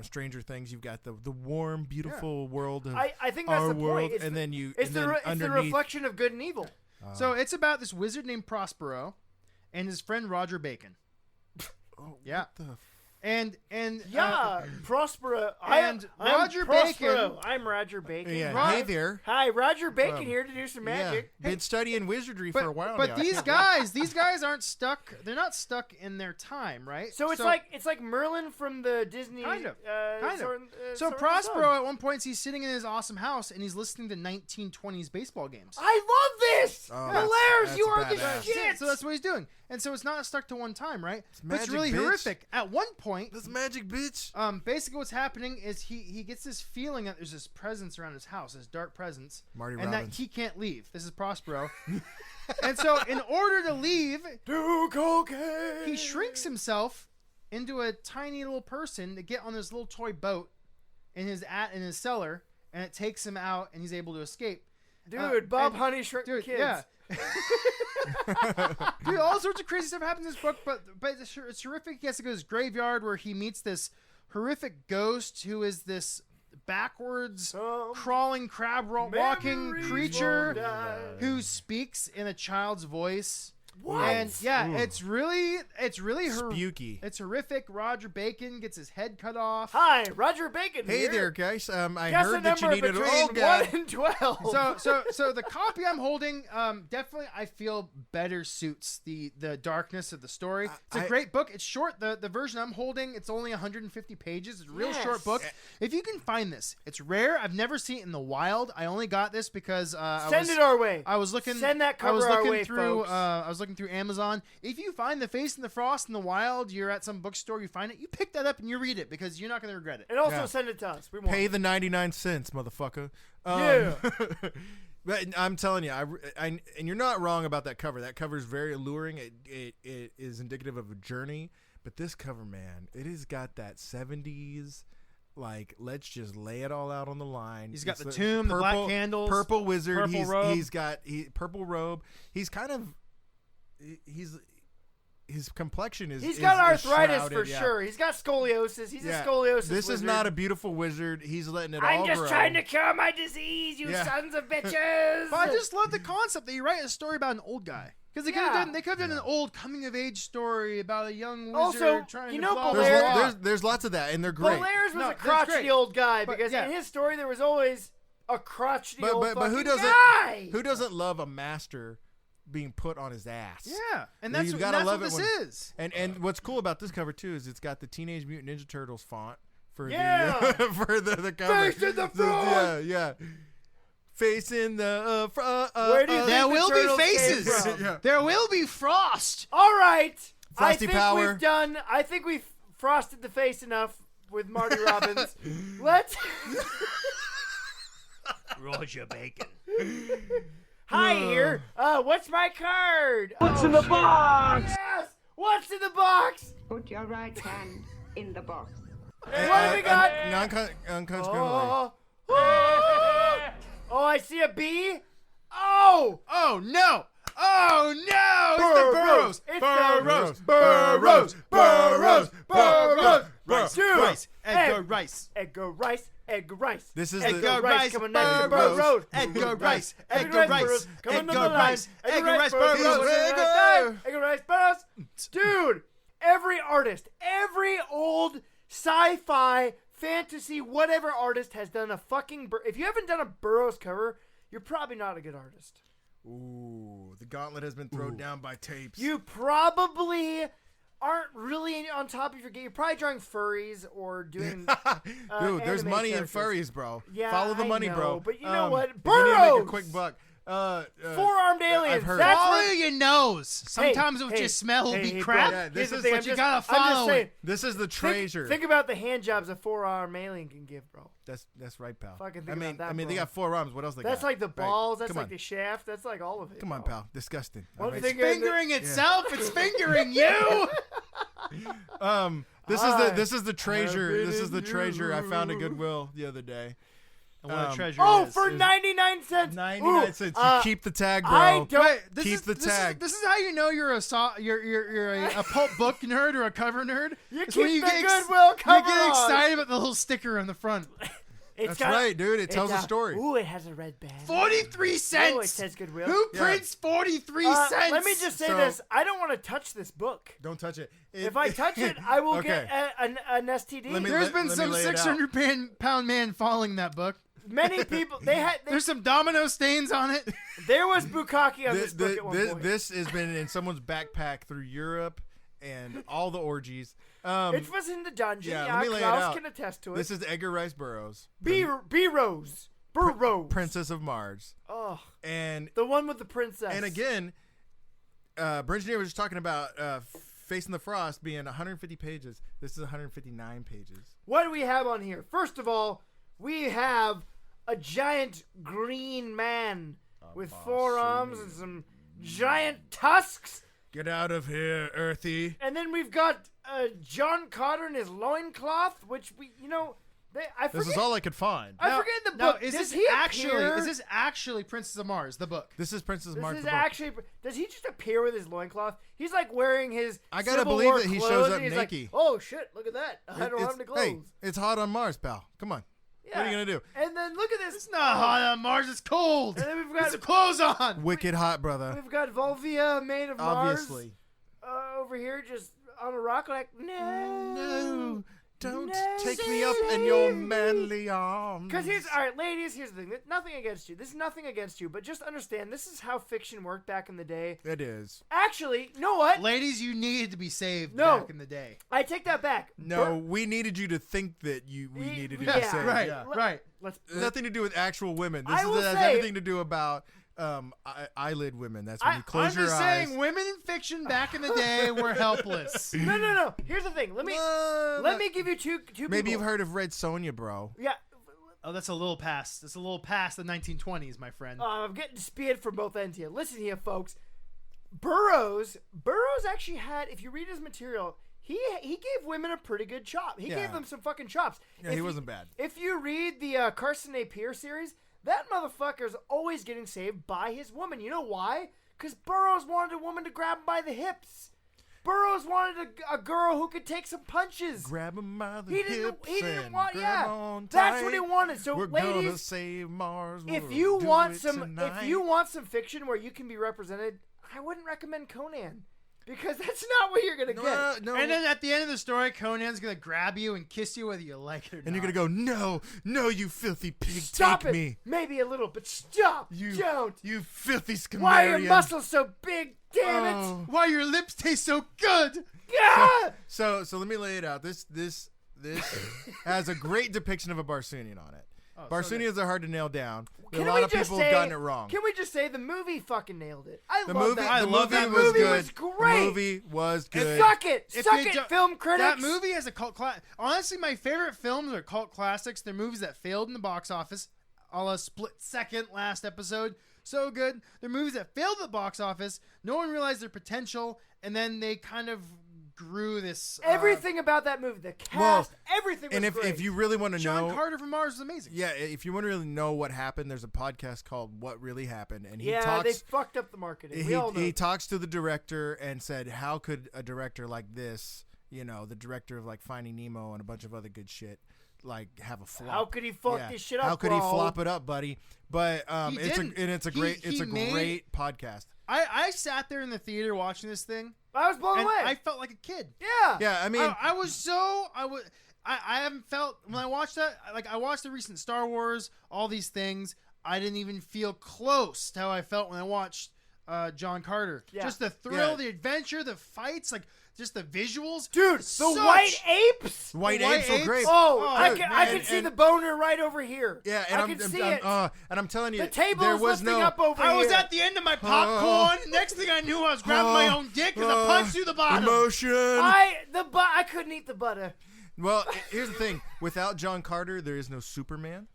Stranger Things, you've got the warm, beautiful world of I think that's our the point. world, It's and the, then you it's and the then it's the underneath. reflection of good and evil. So it's about this wizard named Prospero, and his friend Roger Bacon. Oh, Yeah. what the And Yeah, Prospero. and I'm Roger Prospero. Bacon- I'm Roger Bacon. Yeah, Ro- hey there. Hi, Roger Bacon here to do some magic. Yeah, been studying wizardry for a while but now. these guys aren't stuck. They're not stuck in their time, right? So it's like Merlin from the Disney. Kind of. Sword and- So Sword and Prospero Stone. at one point he's sitting in his awesome house and he's listening to 1920s baseball games. I love this. Oh, Bellairs, that's you are the badass. shit. So that's what he's doing, and so it's not stuck to one time, right? But it's magic, really bitch. horrific. At one point, This magic bitch. basically what's happening is he gets this feeling that there's this presence around his house, this dark presence, and that Marty-Robbins. he can't leave. This is Prospero, and so in order to leave, Do cocaine. he shrinks himself into a tiny little person to get on this little toy boat in his cellar, and it takes him out, and he's able to escape. Dude, Bob and- Honey Shrink Dude, Kids. yeah. Dude, all sorts of crazy stuff happens in this book, but it's horrific. He has to go to this graveyard where he meets this horrific ghost who is this backwards crawling walking memories creature won't die. who speaks in a child's voice. What? And yeah, Ooh. it's really Spooky. it's horrific. Roger Bacon gets his head cut off. Hi, Roger Bacon Hey here. there, guys. I Guess heard the that you number needed. between Oh god. 1 and 12. So the copy I'm holding, definitely I feel better suits the darkness of the story. It's a I- great book. It's short. The version I'm holding, it's only 150 pages. It's a real short Yes. book. If you can find this, it's rare. I've never seen it in the wild. I only got this because Send it our way. I was looking. Send that I was cover our looking way, through. folks. I was looking through Amazon. If you find The Face in the Frost in the wild, you're at some bookstore, you find it, you pick that up and you read it because you're not going to regret it. And also Yeah. send it to us. We want Pay it. the 99 cents, motherfucker. Yeah. But I'm telling you, and you're not wrong about that cover. That cover is very alluring. It is indicative of a journey. But this cover, man, it has got that 70s, like, let's just lay it all out on the line. He's got It's the tomb, the black candles, purple wizard. purple robe. He's got purple robe. He's kind of his complexion is. He's got is arthritis shrouded, for yeah. sure. He's got scoliosis. He's Yeah. a scoliosis This is wizard. not a beautiful wizard. He's letting it all I'm just grow. trying to cure my disease, you Yeah. sons of bitches. But I just love the concept that you write a story about an old guy. Because they could have Yeah. done an old coming of age story about a young wizard Also, trying you to know, blah, blah, Bellairs- blah. There's lots of that, and they're great. Bellairs was No, a that's crotchety great. old guy But, because yeah. in his story there was always a crotchety old But fucking who doesn't guy. who doesn't love a master being put on his ass? Yeah, and You've that's what, gotta and that's love what it this when- is. And what's cool about this cover too is it's got the Teenage Mutant Ninja Turtles font for Yeah. the for the cover. Face in the So, front. yeah. Face in the front. Where do you There think the will be turtles came faces. from? Yeah. There will be frost. All right. Frosty Power. I think we've frosted the face enough with Marty Robbins. Let's. Roger Bacon. Hi here. What's my card? What's in the box? Yes. What's in the box? Put your right hand in the box. What have we got? Unconscionably. Oh, I see a bee. Oh! Oh no! Oh no! Burroughs. It's the It's Burroughs. Burroughs. Dude. Rice. Edgar Rice. Edgar Rice. Edgar Rice. This is Edgar the Rice. coming down the Burroughs. road. Edgar Rice. Edgar Edgar Rice. Rice. Coming Edgar down the line. Rice. Edgar Rice. Burroughs. Edgar Rice. Burroughs. Dude, every artist, every old sci-fi, fantasy, whatever artist has done a fucking. If you haven't done a Burroughs cover, you're probably not a good artist. Ooh, the gauntlet has been thrown down by tapes. You probably aren't really on top of your game. You're probably drawing furries or doing. Dude, there's anime money characters. in furries, bro. Yeah, Follow the I money, know, bro. but you know what? if you need to make a Burroughs! quick buck. Four-armed aliens. I've heard. That's Follow what. your nose. Sometimes what hey, you smell will hey, be hey, crap, bro. Yeah, this Here's the is thing, what I'm you just- gotta I'm just follow saying, it. This is the treasure. Think about the hand jobs a four-armed alien can give, bro. That's right, pal. Fucking think about that, they bro. got 4 arms. What else they got? That's like the Right. balls. That's Come like on. the shaft. That's like all of it. Come on, bro. pal. Disgusting. One All right. thing- fingering itself. It's fingering you. This is the treasure. been This is the in treasure I found at you. Goodwill the other day. And what a treasure Oh, is. for 99 cents. 99 Ooh, cents. You keep the tag, bro. I don't. Wait, this Keep is, the this tag. Is, this is how you know you're you're a pulp book nerd or a cover nerd. You It's keep when the get Goodwill cover You get on. excited about the little sticker on the front. It's That's right, dude. It it's tells a story. Ooh, it has a red band. 43 cents. Oh, it says Goodwill. Who Yeah. prints 43 cents? Let me just say So- this. I don't want to touch this book. Don't touch it. If I touch it, I will Okay. get an STD. Let me- There's been let me some lay it out. 600-pound man following that book. Many people. There's some domino stains on it. There was bukkake on this book at one point. This has been in someone's backpack through Europe and all the orgies. It was in the dungeon. yeah, Yeah, let me lay it Klaus out. can attest to it. This is Edgar Rice Burroughs, Burroughs. Princess of Mars, Oh, and the one with the princess. again, Bridgeneer was just talking about Facing the Frost being 150 pages. This is 159 pages. What do we have on here? First of all, we have a giant green man with 4 arms and some giant tusks. Get out of here, Earthy. And then we've got John Cotter in his loincloth, which I forget. This is all I could find. I forget the No, book. is Does this he actually? appear? Is this actually Princess of Mars, the book? This is Princess This Mars. is the book. actually. Does he just appear with his loincloth? He's like wearing his. I gotta Civil believe War that he clothes, shows and up he's naked. Like, oh shit! Look at that! I don't It's- have any clothes. Hey, it's hot on Mars, pal. Come on. What are you gonna do? And then look at this. It's not hot on Mars. It's cold. And then we've Put got some clothes on. Wicked hot, brother. we've got Volvia made of Obviously. Mars over here, just on a rock. Like No, don't No, take me up in your manly arms. Because all right, ladies. Here's the thing. Nothing against you. This is nothing against you, but just understand this is how fiction worked back in the day. It is. Actually, you know what? Ladies, you needed to be saved No. back in the day. I take that back. No, we needed you to think that we Ye- needed to yeah, be saved. right, Yeah. right. Let's. Nothing to do with actual women. I will has say- everything to do about eyelid women. That's when you close I'm your just eyes. saying, women in fiction back in the day were helpless. No. Here's the thing. Let me give you two Maybe people. you've heard of Red Sonja, bro. Yeah. Oh, that's a little past. That's a little past the 1920s, my friend. I'm getting speared from both ends here. Listen here, folks. Burroughs actually had, if you read his material, he gave women a pretty good chop. He Yeah. gave them some fucking chops. Yeah, he wasn't bad. If you read the Carson A. Pierce series, that motherfucker's always getting saved by his woman. You know why? Because Burroughs wanted a woman to grab him by the hips. Burroughs wanted a girl who could take some punches. Grab him by the He didn't hips want, and yeah. grab on That's what tight. he wanted. So, We're gonna ladies, save Mars. if We'll you do want it some, tonight. if you want some fiction where you can be represented, I wouldn't recommend Conan because that's not what you're gonna get. no, And then at the end of the story, Conan's gonna grab you and kiss you whether you like it or not. and you're gonna go, no, you filthy pig, Stop take it. me, Maybe a little, but stop. you Don't. you filthy Scamarian. Why are your muscles so big? Damn it. Oh. Why your lips taste so good? Ah! So let me lay it out. This has a great depiction of a Barsunian on it. Barsunians are hard to nail down. A lot of people have gotten it wrong. Can we just say the movie fucking nailed it? I The love movie, that. the love movie that was movie good. was great. The movie was good. Suck it. If Suck you it, don't- film critics. That movie has a cult classic. Honestly, my favorite films are cult classics. They're movies that failed in the box office, a la Split Second last episode. so good. They're movies that failed at the box office. No one realized their potential, and then they kind of grew this. Everything about that movie, the cast, everything was and great. if you really want to know, John Carter from Mars was amazing. Yeah, if you want to really know what happened, there's a podcast called What Really Happened, and he they talks. fucked up the marketing. We all know. He talks to the director and said, "How could a director like this, the director of like Finding Nemo and a bunch of other good shit, like have a flop? How could he fuck this shit up? How could bro? he flop it up, buddy?" But it's a great podcast. I sat there in the theater watching this thing. I was blown and away. I felt like a kid. Yeah. Yeah, I mean, I haven't felt when I watched that. Like I watched the recent Star Wars, all these things. I didn't even feel close to how I felt when I watched John Carter. Yeah. Just the thrill, the adventure, the fights, like just the visuals. Dude, the white apes. White apes are great. I can see the boner right over here. Yeah, and I can see it. And I'm telling you, The table there is was lifting no. up over I here. was at the end of my popcorn. Next thing I knew, I was grabbing my own dick because I punched through the bottom. Emotion. I couldn't eat the butter. Well, here's the thing: without John Carter, there is no Superman.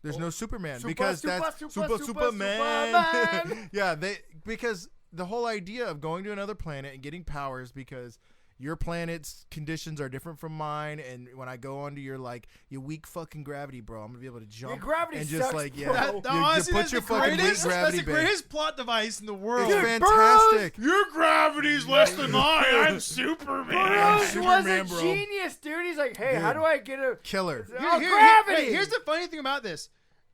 There's no Superman because that's Superman. Yeah, because the whole idea of going to another planet and getting powers because your planet's conditions are different from mine, and when I go onto your weak fucking gravity, bro, I'm gonna be able to jump. Your gravity and sucks, just like bro. Honestly, put your fucking weak gravity. That's the greatest plot device in the world. It's fantastic. Your gravity's less than mine. I'm Superman. Burroughs was a bro. genius, dude. He's like, hey, how do I get a Killer? gravity? Here's the funny thing about this.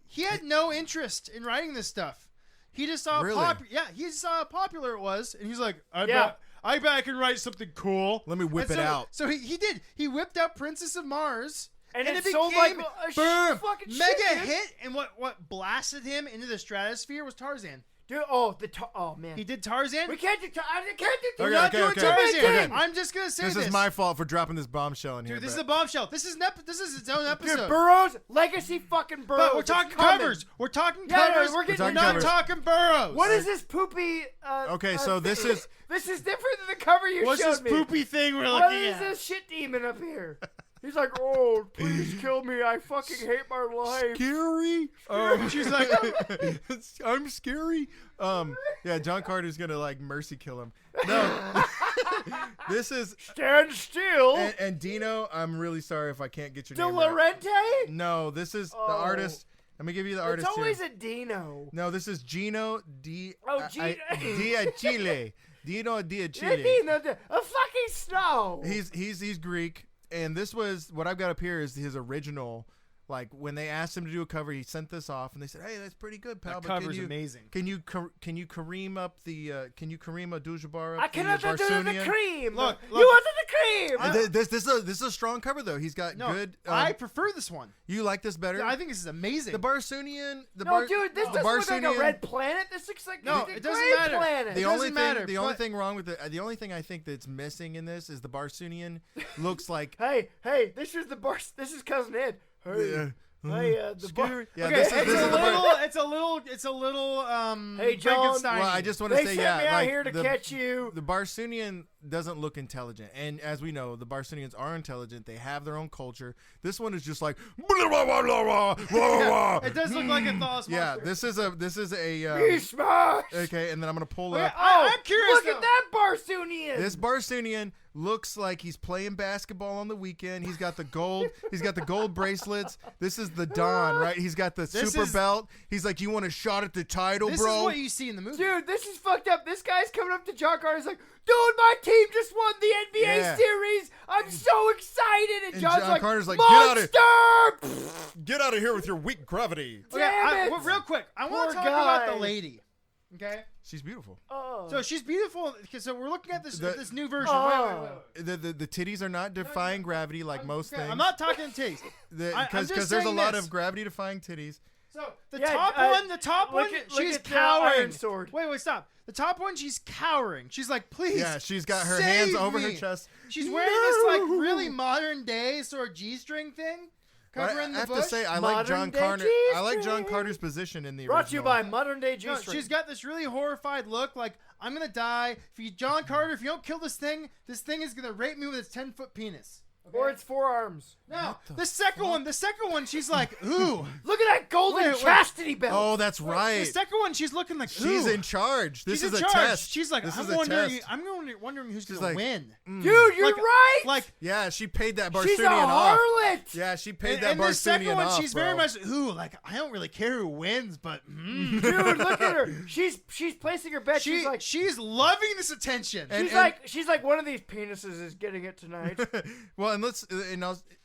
He had no interest in writing this stuff. He just saw he just saw how popular it was, and he's like, I bet I can write something cool. Let me whip it out. So he did. He whipped out Princess of Mars. And it became sold like a fucking mega shit, hit, and what blasted him into the stratosphere was Tarzan. Dude, man. He did Tarzan. We can't do Tarzan. I can't do We're Tarzan. not doing Tarzan. Okay. I'm just gonna say This is my fault for dropping this bombshell in here. Dude, this is a bombshell. This is its own episode. Dude, Burroughs, legacy fucking Burroughs. But we're talking It's coming. covers. We're talking Yeah, no, covers. we're not talking Burroughs. What is this poopy? Okay, so this is this is different than the cover you What's showed this me. poopy thing we're What looking is at? this shit demon up here? He's like, oh, please kill me. I fucking hate my life. scary. She's like, I'm scary. Yeah, John Carter's gonna mercy kill him. No, this is Stand still. and Dino. I'm really sorry if I can't get your De name right. Laurenti? No, this is the artist. Let me give you the artist. It's always here. a Dino. No, this is Gino Gino. Diachile. Dino Diachile. Dino, a fucking snow. He's Greek, and this was what I've got up here is his original. Like when they asked him to do a cover, he sent this off, and they said, "Hey, that's pretty good, pal." that but cover's amazing. Can you Kareem up the? Can you Kareem Abdul-Jabbar up I cannot do the Barsunian? cream. Look, You wanted the cream. This is a strong cover though. He's got good. I prefer this one. You like this better? I think this is amazing. The Barsunian. Dude, this doesn't look like a red planet. This looks like No, a it doesn't gray matter. planet. The It only doesn't matter, thing, the only but- thing wrong with the only thing I think that's missing in this is the Barsunian looks like. Hey, this is This is Cousin Ed. Hey, the bar. Yeah, Okay, this is it's a little Hey, John. Frankenstein-y. Well, I just want to They say, sent me out like here to catch you. The Barsunian doesn't look intelligent, and as we know, the Barsunians are intelligent. They have their own culture. This one is just like. It does look like a Thanos Yeah, monster. this is a. Be smash. Okay, and then I'm gonna pull Okay, up. I'm curious. Look at that Barsunian. This Barsunian looks like he's playing basketball on the weekend. He's got the gold. He's got the gold bracelets. This is the Don, right? He's got the super belt. He's like, you want a shot at the title, This bro? is what you see in the movie. Dude, this is fucked up. This guy's coming up to John Carter. He's like, dude, my team just won the NBA Yeah. series. I'm so excited. And John's John like, Carter's like, monster! Get out of here with your weak gravity. Damn it. Real quick, I want Poor to talk about guy. the lady. Okay, She's beautiful. Oh. so she's beautiful. So we're looking at this this new version. Oh. Wait. The titties are not defying gravity like most Okay, things. I'm not talking titties. I'm Because just there's a saying lot this. of gravity defying titties. So the Yeah, top one, look she's at the cowering. Iron Sword. Wait, stop. The top one, she's cowering. She's like, please. Yeah, she's got her save hands over her me. chest. She's wearing this like really modern day sort of G-string thing. I Covering the have bush. to say, I like John Modern day Carter. I like John G-string. Carter's position in the Brought to you original. by Modern Day No, G-String. she's got this really horrified look, like I'm gonna die. John Carter, if you don't kill this thing is gonna rape me with its 10-foot penis. Or it's forearms. No, the second one, she's like, ooh. Look at that golden chastity belt. Oh, that's right. The second one, she's looking like, ooh. She's in charge. This She's is in a charge. test. She's like, this I'm is a wondering test. who's She's going like, to win. Dude, you're right. Like, yeah, she paid that Barsunian she's a off. harlot. Yeah, she paid that and Barsunian the second one, off, she's bro. very much, ooh, like, I don't really care who wins, but, Dude, look at her. She's placing her bet. she's loving this attention. She's like one of these penises is getting it tonight. Well, and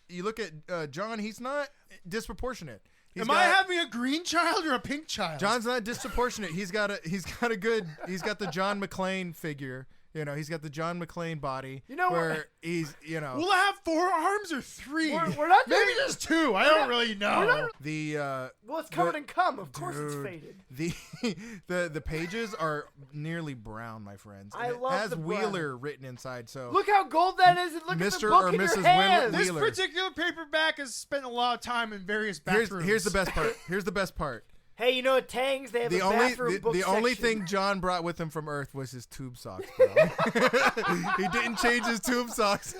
you look at John. He's not disproportionate. Am I having a green child or a pink child? John's not disproportionate. He's got the John McClane figure. You know, he's got the John McClane body. You know where he's, you know. Will I have 4 arms or 3? We're not doing maybe just 2. I don't really know. Well, it's covered in cum. Of course, it's faded. The pages are nearly brown, my friends. I and love it has the brown. Wheeler written inside. So look how gold that is, and look at the Mr. book or in your Mrs. hand. This Wheeler. particular paperback has spent a lot of time in various bathrooms. Here's the best part. Here's the best part. Hey, you know at Tangs they have a bathroom book the only section. thing John brought with him from Earth was his tube socks, bro. He didn't change his tube socks.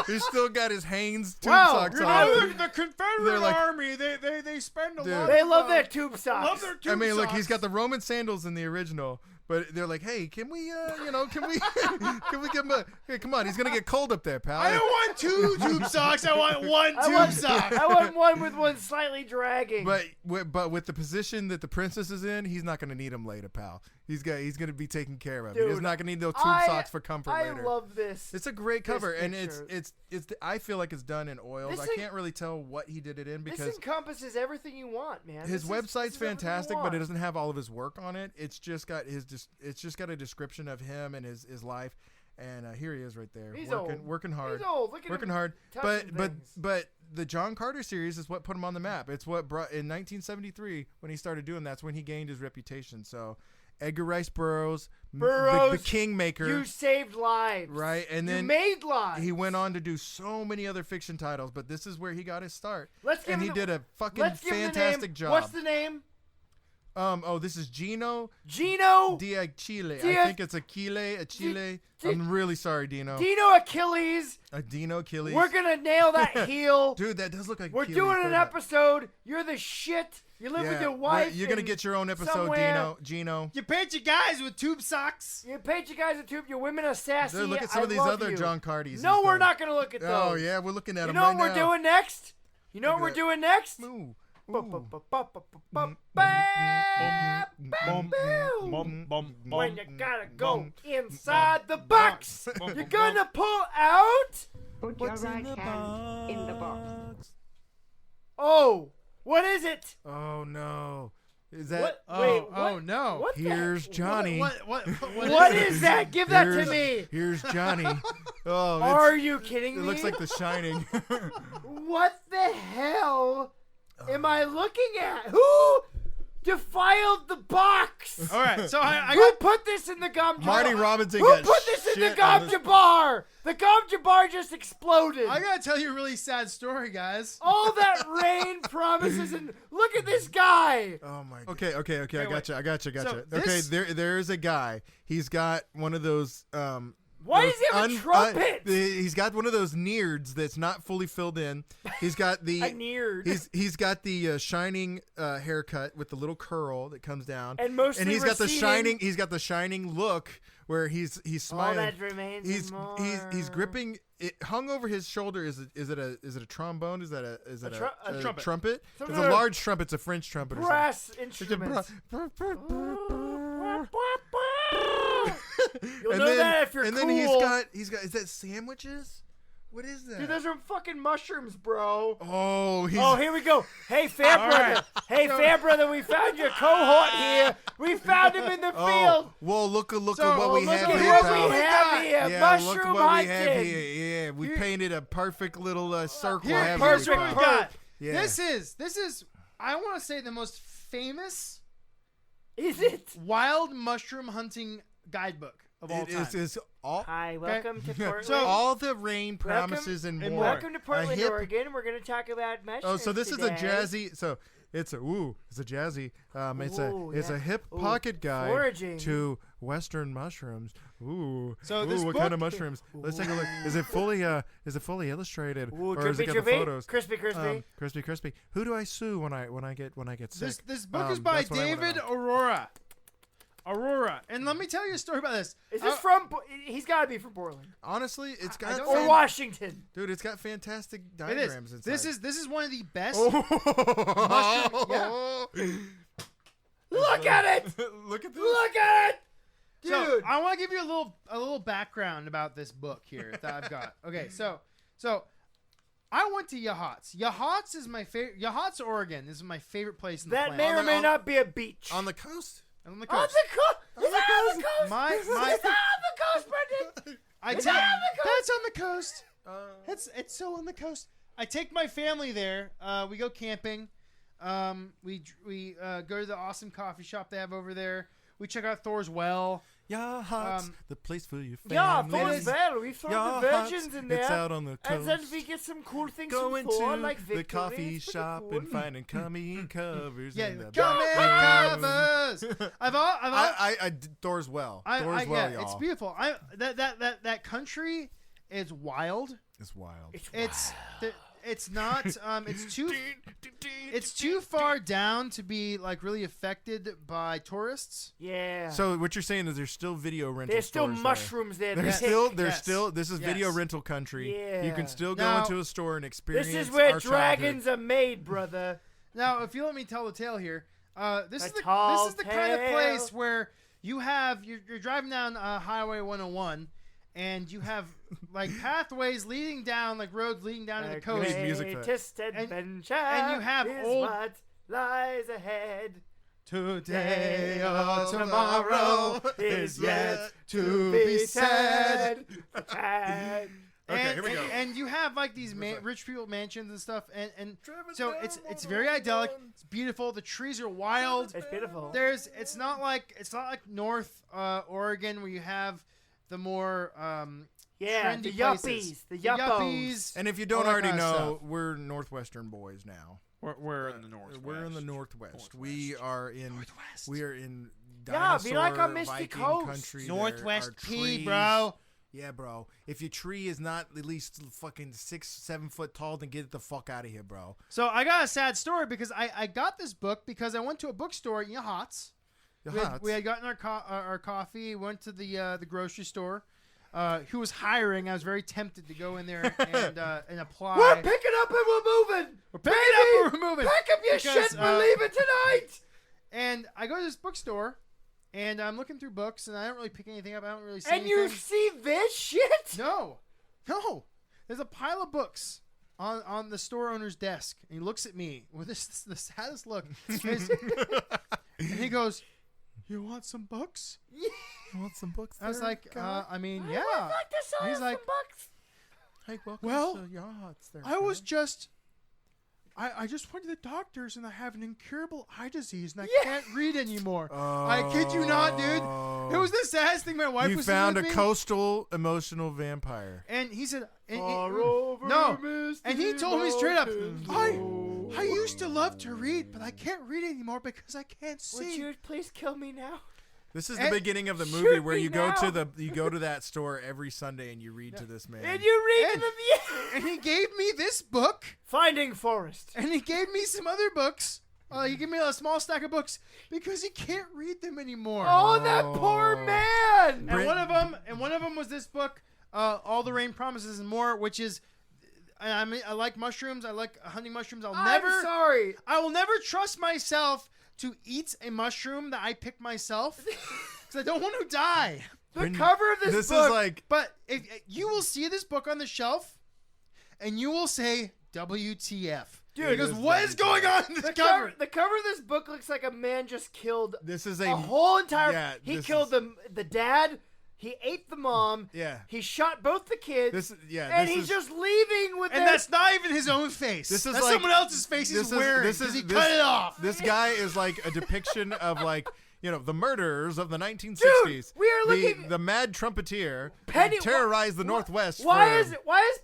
He's still got his Hanes tube socks on. The Confederate Army, they spend a lot. They love their tube socks. Love their tube Look, socks. he's got the Roman sandals in the original, but they're like, hey, can we give him a? Hey, come on, he's gonna get cold up there, pal. I don't want 2 tube socks. I want 1 tube sock. I want one with one slightly dragging. But with the position that the princess is in, he's not gonna need them later, pal. He's gonna be taken care of. Dude, he's not gonna need those tube socks for comfort later. I love this. It's a great cover, and picture. it's I feel like it's done in oils. I can't really tell what he did it in because this encompasses everything you want, man. his website's fantastic, but it doesn't. doesn't have all of his work on it. It's just got a description of him and his life, and here he is right there, He's working hard. He's old. Look at working him hard. touching But things. the John Carter series is what put him on the map. It's what brought in 1973 when he started doing that's when he gained his reputation. So Edgar Rice Burroughs, the Kingmaker. You saved lives. Right, and then you made lives. he went on to do so many other fiction titles, but this is where he got his start. He did a fucking fantastic job. What's the name? This is Gino. Gino Dachille. I think it's Achille. I'm really sorry, Dino. Dino Achilles. Dino Achilles. We're gonna nail that heel. Dude, that does look like We're Achilles, doing an doesn't it? episode. You're the shit. You live with your wife. You're gonna get your own episode, somewhere. Gino. You paint your guys with tube socks. You paint your guys a tube. Your women are sassy. Dude, look at some of these love other you. John Cardis. No, we're not gonna look at those. Oh yeah, we're looking at you them know right what we're now. doing next? You know what we're doing next? Ooh. When you gotta go inside the box, you're gonna pull out. Put your right hand in the box. Oh, what is it? Oh no. Is that What? No. What the Here's heck? Johnny. What is that? Give that to me. Here's Johnny. Oh, Are you kidding it me? looks like The Shining. What the hell am I looking at? Who defiled the box? All right, so I Who put this in the gum jar? Marty-Robbins Who got put this in the shit gum on this- jar? The gum jar just exploded. I gotta tell you a really sad story, guys. All that rain promises, and look at this guy. Oh my. Okay. I wait. gotcha. So okay, this- there's a guy. He's got one of those. Why does he have a trumpet? He's got one of those neards that's not fully filled in. He's got the A neared. He's got the shining haircut with the little curl that comes down, And mostly he's got the receding. shining. He's got the shining look where he's All smiling. that remains He's and more. he's gripping it hung over his shoulder. Is it a trombone? Is that a trumpet. trumpet? Some It's sort a of large trumpet. It's a French trumpet. brass Or something. instruments. You'll And know then- that if you're and cool. then he's got is that sandwiches? What is that? Dude, those are fucking mushrooms, bro. Oh, he's Oh, here we go. Hey, fair brother. Hey, fair brother, we found your cohort here. We found him in the field. Well, look at So, what we look have at here, What pal. we have here. Yeah, Mushroom look what we have hunting. here. Yeah, we painted a perfect little circle. Here, haven't here's we, what we pal? got. Yeah. This is I want to say the most famous Is it? wild mushroom hunting guidebook of all It time. is all. Hi, welcome to Portland. So- all the rain promises and more. Welcome to A Portland, hip- Oregon. We're going to talk about mushrooms Oh, so this today. is a jazzy. So It's a jazzy. It's a hip Ooh, pocket guide foraging. to Western mushrooms. Ooh. So this what book- kind of mushrooms? Let's take a look. Is it fully illustrated, Ooh, or is it got the drippy, photos? crispy. Crispy. Who do I sue when I get sick? This book is by That's what I wanna David know. Aurora. And let me tell you a story about this. Is this from? He's got to be from Portland Honestly, it's I got don't or know. Washington. dude. It's got fantastic It diagrams is. inside. This is one of the best. Oh. Look at it! Look at this. Look at it, dude! So I want to give you a little background about this book here that I've got. Okay, so I went to Yachats. Yachats is my favorite. Yachats, Oregon is my favorite place in the that planet. may or may not be a beach. On the coast. On the On coast. the coast. It's on the coast. My- It's on the coast, Brendan. That's on the coast. It's so on the coast. I take my family there. We go camping. We go to the awesome coffee shop they have over there. We check out Thor's Well. Yachts, the place for your family. Yeah, Thor's Well. We throw the virgins in there. It's out on the coast. And then we get some cool things Going from Thor, to like the victory. coffee It's pretty shop cool. and finding comic covers. Yeah, in the comic covers. I did Thor's Well. Thor's Well, y'all. It's beautiful. That country is wild. It's wild. It's not. It's too far down to be like really affected by tourists. Yeah. So what you're saying is there's still video rental There's still stores there. mushrooms there. There's to still pick. this is video Yes. rental country. Yeah. You can still go Now- into a store and experience This is where our dragons childhood. are made, brother. Now, if you let me tell the tale here, this A is the tall kind of tale. place where you're driving down Highway 101, and you have like pathways leading down, like roads leading down to the coast. need music for that. Greatest adventure and you have is old- what lies ahead. Today or tomorrow is yet to be said. Okay, here we go. And you have like these rich people mansions and stuff, and so it's very idyllic. It's beautiful. The trees are wild. It's beautiful. It's not like North Oregon where you have the more Yeah, trendy the places. yuppies. The yuppos. yuppies. And if you don't all that already kind of know, stuff. we're Northwestern boys now. We're in the north. We're in the Northwest. We are in Northwest. We are in Yeah, dinosaur be like a misty Viking coast. country. Northwest There are P, trees. bro. Yeah, bro. If your tree is not at least fucking 6-7 foot tall, then get the fuck out of here, bro. So I got a sad story because I got this book because I went to a bookstore in Yachats. We had gotten our coffee, went to the grocery store. Who was hiring? I was very tempted to go in there and apply. We're picking up and we're moving. We're picking up and we're moving. Pack up your Because, shit. We're leaving tonight. And I go to this bookstore, and I'm looking through books, and I don't really pick anything up. I don't really see And you anything. see this shit? No. There's a pile of books on the store owner's desk, and he looks at me with the saddest look. And he goes, "You want some books?" You want some books? I was there, like, guy? I mean, I yeah. would like to sell He's some like, bucks. Hey, welcome well, to Yachts there, I was guy. just. I just went to the doctors and I have an incurable eye disease and I Yeah. can't read anymore. I kid you not, dude. It was the saddest thing. My wife You was found a with me, coastal emotional vampire. and he said, Far over no, misty and he told me straight up, mountains. I used to love to read, but I can't read anymore because I can't Would see. you please kill me now? This is the And- beginning of the Shoot movie where me you go now. to that store every Sunday and you read to this man. And you read And- them. And he gave me this book, Finding Forest. and he gave me some other books. He gave me a small stack of books because he can't read them anymore. Oh, that poor man. And one of them was this book, All the Rain Promises and More, which is, I mean, I like mushrooms. I like hunting mushrooms. I'm sorry. I will never trust myself to eat a mushroom that I picked myself because I don't want to die. The cover of this book. is like But if you will see this book on the shelf, and you will say WTF, Dude, because this what is going on in this cover? The cover of this book looks like a man just killed this is a whole entire. yeah, he this killed is- the dad. He ate the mom. Yeah. He shot both the kids. And this he's is- just leaving with And their- that's not even his own face. This is that's like- someone else's face he's wearing. He cut it off. This guy is like a depiction of like the murderers of the 1960s. Dude, we are looking. The mad trumpeter Penny- who terrorized the Northwest. Why is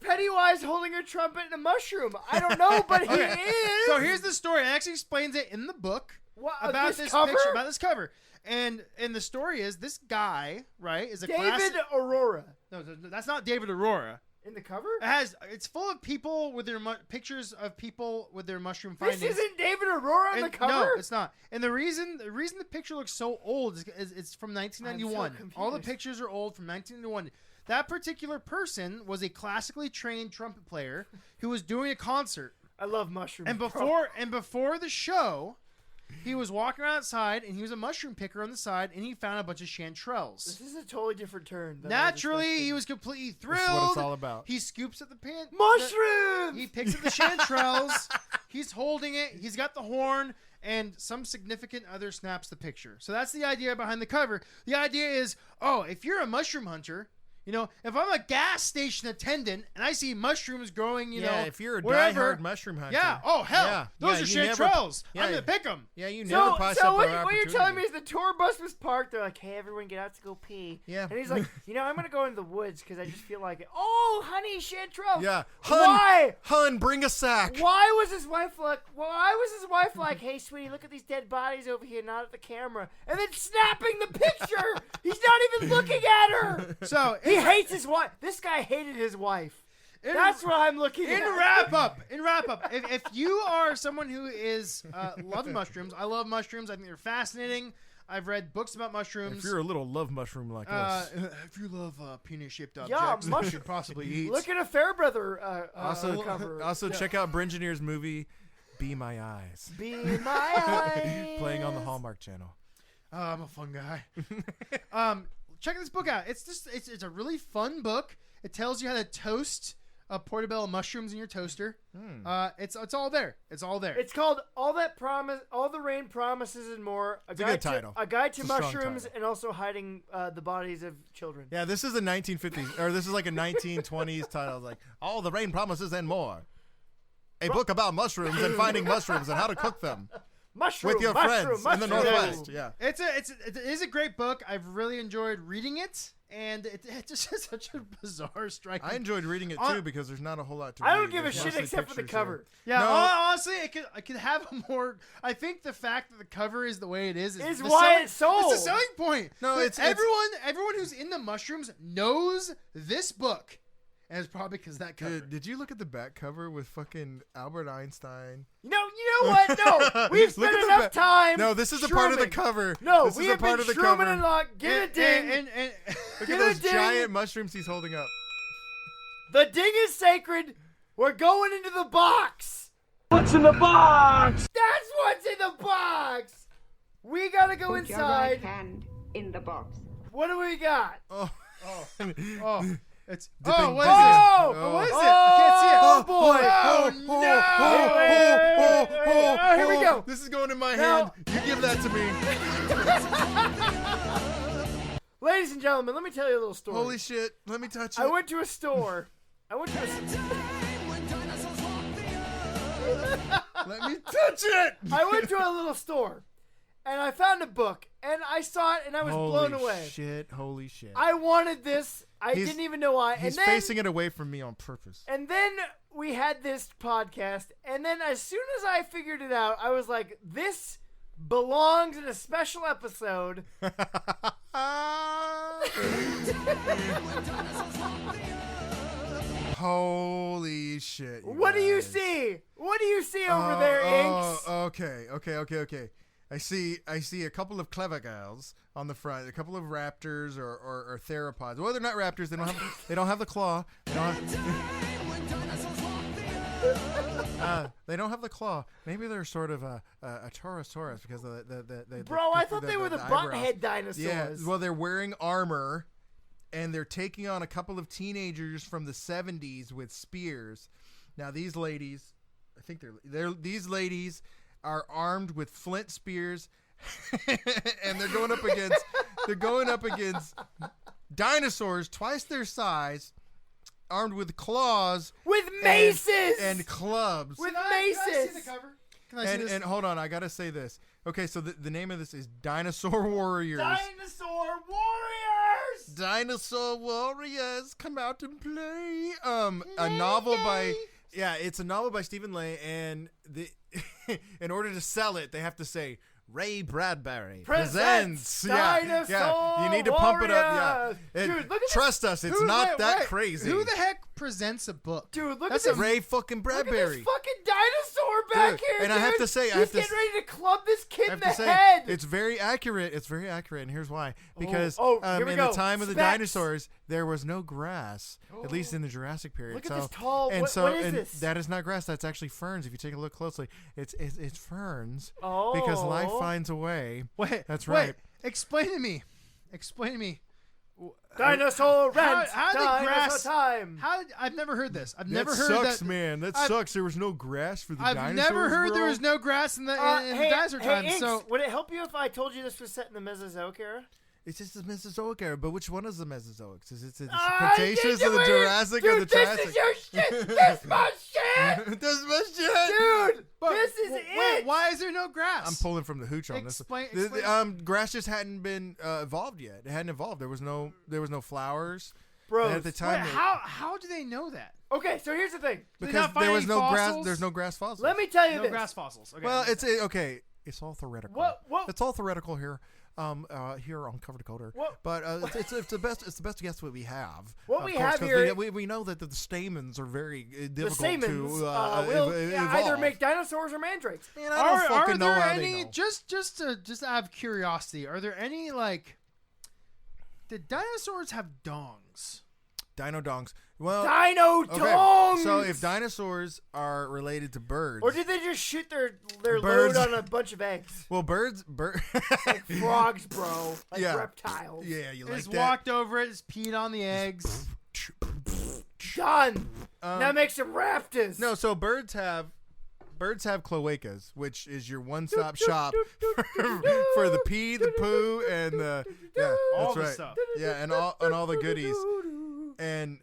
Pennywise holding a trumpet and a mushroom? I don't know, but he is. So here's the story. It actually explains it in the book about this cover? picture, about this cover. And the story is this guy, right, is a David Aurora. No, that's not David Aurora. In the cover? It's full of people with their pictures of people with their mushroom findings. This isn't David Aurora on the cover? No, it's not. And the reason the picture looks so old is it's from 1991. I'm so All the confused. pictures are old from 1991. That particular person was a classically trained trumpet player who was doing a concert. I love mushrooms. And before the show, he was walking around outside, and he was a mushroom picker on the side, and he found a bunch of chanterelles. This is a totally different turn. Naturally, he was completely thrilled. That's what it's all about. He scoops at the pan. Mushrooms! He picks up the chanterelles. He's holding it. He's got the horn, and some significant other snaps the picture. So that's the idea behind the cover. The idea is, if you're a mushroom hunter, if I'm a gas station attendant and I see mushrooms growing, if you're a wherever, diehard mushroom hunter. Those are chanterelles. I'm gonna pick them. Yeah, you never pass up what an you're opportunity. telling me is the tour bus was parked. They're like, hey, everyone get out to go pee. Yeah. And he's like, I'm going to go into the woods because I just feel like it. Oh, honey, chanterelle. Yeah. Why? Hun, bring a sack. Why was his wife like, hey, sweetie, look at these dead bodies over here, not at the camera. And then snapping the picture. He's not even looking at her. So He hates his wife. This guy hated his wife. That's what I'm looking at. In wrap up, if you are someone who is loves mushrooms, I love mushrooms. I think they're fascinating. I've read books about mushrooms. If you're a little love mushroom like us. If you love penis-shaped objects, you should possibly eat. Look at a Fairbrother cover. Also, check out Bringineer's movie, Be My Eyes. Be my eyes. Playing on the Hallmark Channel. I'm a fun guy. Check this book out. It's a really fun book. It tells you how to toast portobello mushrooms in your toaster. It's all there. It's all there. It's called All the Rain Promises and More. It's a good title. A guide to It's a strong mushrooms title. and also hiding the bodies of children. Yeah, this is a 1950s, or this is like a 1920s title. Like, All the Rain Promises and More. A book about mushrooms and finding mushrooms and how to cook them. With your friends in the Northwest. Yeah. It is a great book. I've really enjoyed reading it, and it just has such a bizarre, striking. I enjoyed reading it too because there's not a whole lot to read. I don't give a There's shit mostly except for the pictures cover. Yeah, No. honestly, it could have a more. I think the fact that the cover is the way it is Is the why it's sold. It's the selling point. No, But it's everyone who's into mushrooms knows this book, and it's probably because that cover. Did you look at the back cover with fucking Albert Einstein? You know what? No, we've Look spent at the enough time. No, this is a part of the shrooming. cover. No, this we is a have part been of the shrooming cover. and like, get a ding. And Look Get at those a ding. giant mushrooms he's holding up. The ding is sacred. We're going into the box. What's in the box? That's what's in the box. We gotta go Put your right inside. hand in the box. What do we got? Oh. it's Dipping what is dizzy. it? Oh. What is it? I can't see it. Oh boy! no! Here we go. This is going in my Now- hand. You give that to me. Ladies and gentlemen, let me tell you a little story. Holy shit. Let me touch it. I went to a store. Let me touch it. I went to a little store, and I found a book, and I saw it, and I was blown away. Holy shit. I wanted this. I He's- didn't even know why. He's and then, facing it away from me on purpose. And then we had this podcast, and then as soon as I figured it out, I was like, this belongs in a special episode. Holy shit. What do you guys. see? What do you see over there, Inks? Okay. I see a couple of clever girls on the front, a couple of raptors or theropods. Well, they're not raptors. They don't have the claw. They don't have the claw. Maybe they're sort of a Taurosaurus because of the Bro, I thought they were the eyebrows. butthead dinosaurs. Yeah, well, they're wearing armor, and they're taking on a couple of teenagers from the 70s with spears. Now, these ladies, I think these ladies are armed with flint spears, and they're going up against dinosaurs twice their size, armed with claws, With maces! and clubs. With Can I see maces! the cover? Can I see this? And hold on, I gotta say this. Okay, so the name of this is Dinosaur Warriors. Dinosaur Warriors. Dinosaur Warriors, come out and play. A novel by it's a novel by Stephen Lay, and in order to sell it, they have to say Ray Bradbury presents Dinosaur You need to pump it up. Yeah, Dude, look at trust us, it's not that crazy. Who the heck presents a book? Dude, look That's at this. Ray fucking Look at Bradbury. this fucking dinosaur back Dude, here, and I have to say, he's getting ready to club this kid in the say, head. it's very accurate. It's very accurate, and here's why. Because here we in go. the time of the Specs. dinosaurs, there was no grass, at least in the Jurassic period. Look at this tall. And what is this? that is not grass. That's actually ferns. If you take a look closely, it's ferns. Oh. Because life finds a way. Wait, That's right. Explain to me. Dinosaur rent. How did Dinosaur grass? time. I've never heard this. I've That never heard sucks, that. man. That I've- sucks. There was no grass for the I've dinosaurs. never heard there bro. was no grass in the Hey, dinosaur time. Inks, So would it help you if I told you this was set in the Mesozoic era? It's just the Mesozoic era, but which one is the Mesozoic? Is it the I Cretaceous did or the it! Jurassic Dude, or the Triassic? This is your shit. This my shit. This is my shit. Dude, But this is wait, it. why is there no grass? I'm pulling from the hooch on Explain- this. explain- Grass just hadn't been evolved yet. It hadn't evolved. There was no flowers. Bro, And at the time, Wait, how do they know that? okay, so here's the thing. Did they because not find there was any no grass. fossils? There's no grass fossils. Let me tell you No this. grass fossils. Okay. Well, it's okay. It's all theoretical. What? It's all theoretical here. Here on Cover Decoder. What? But it's the best. It's the best guess what we have. What of we course, have 'cause here- we know that the stamens are very The difficult Samans to will either evolve. make dinosaurs or mandrakes. Man, I don't fucking know there how any they know. just out of curiosity? Are there any did dinosaurs have dongs? Dino dongs. Well, Dino okay. tongues. So if dinosaurs are related to birds, or did they just shoot their Birds. load on a bunch of eggs? well, birds, Like frogs, bro. Like Yeah. reptiles. yeah, you like Just that. walked over it, just peed on the eggs. Done. Now make some raptors. No, so birds have cloacas, which is your one-stop shop for the pee, the poo, and the All that's the right. stuff. Yeah, and all the goodies. And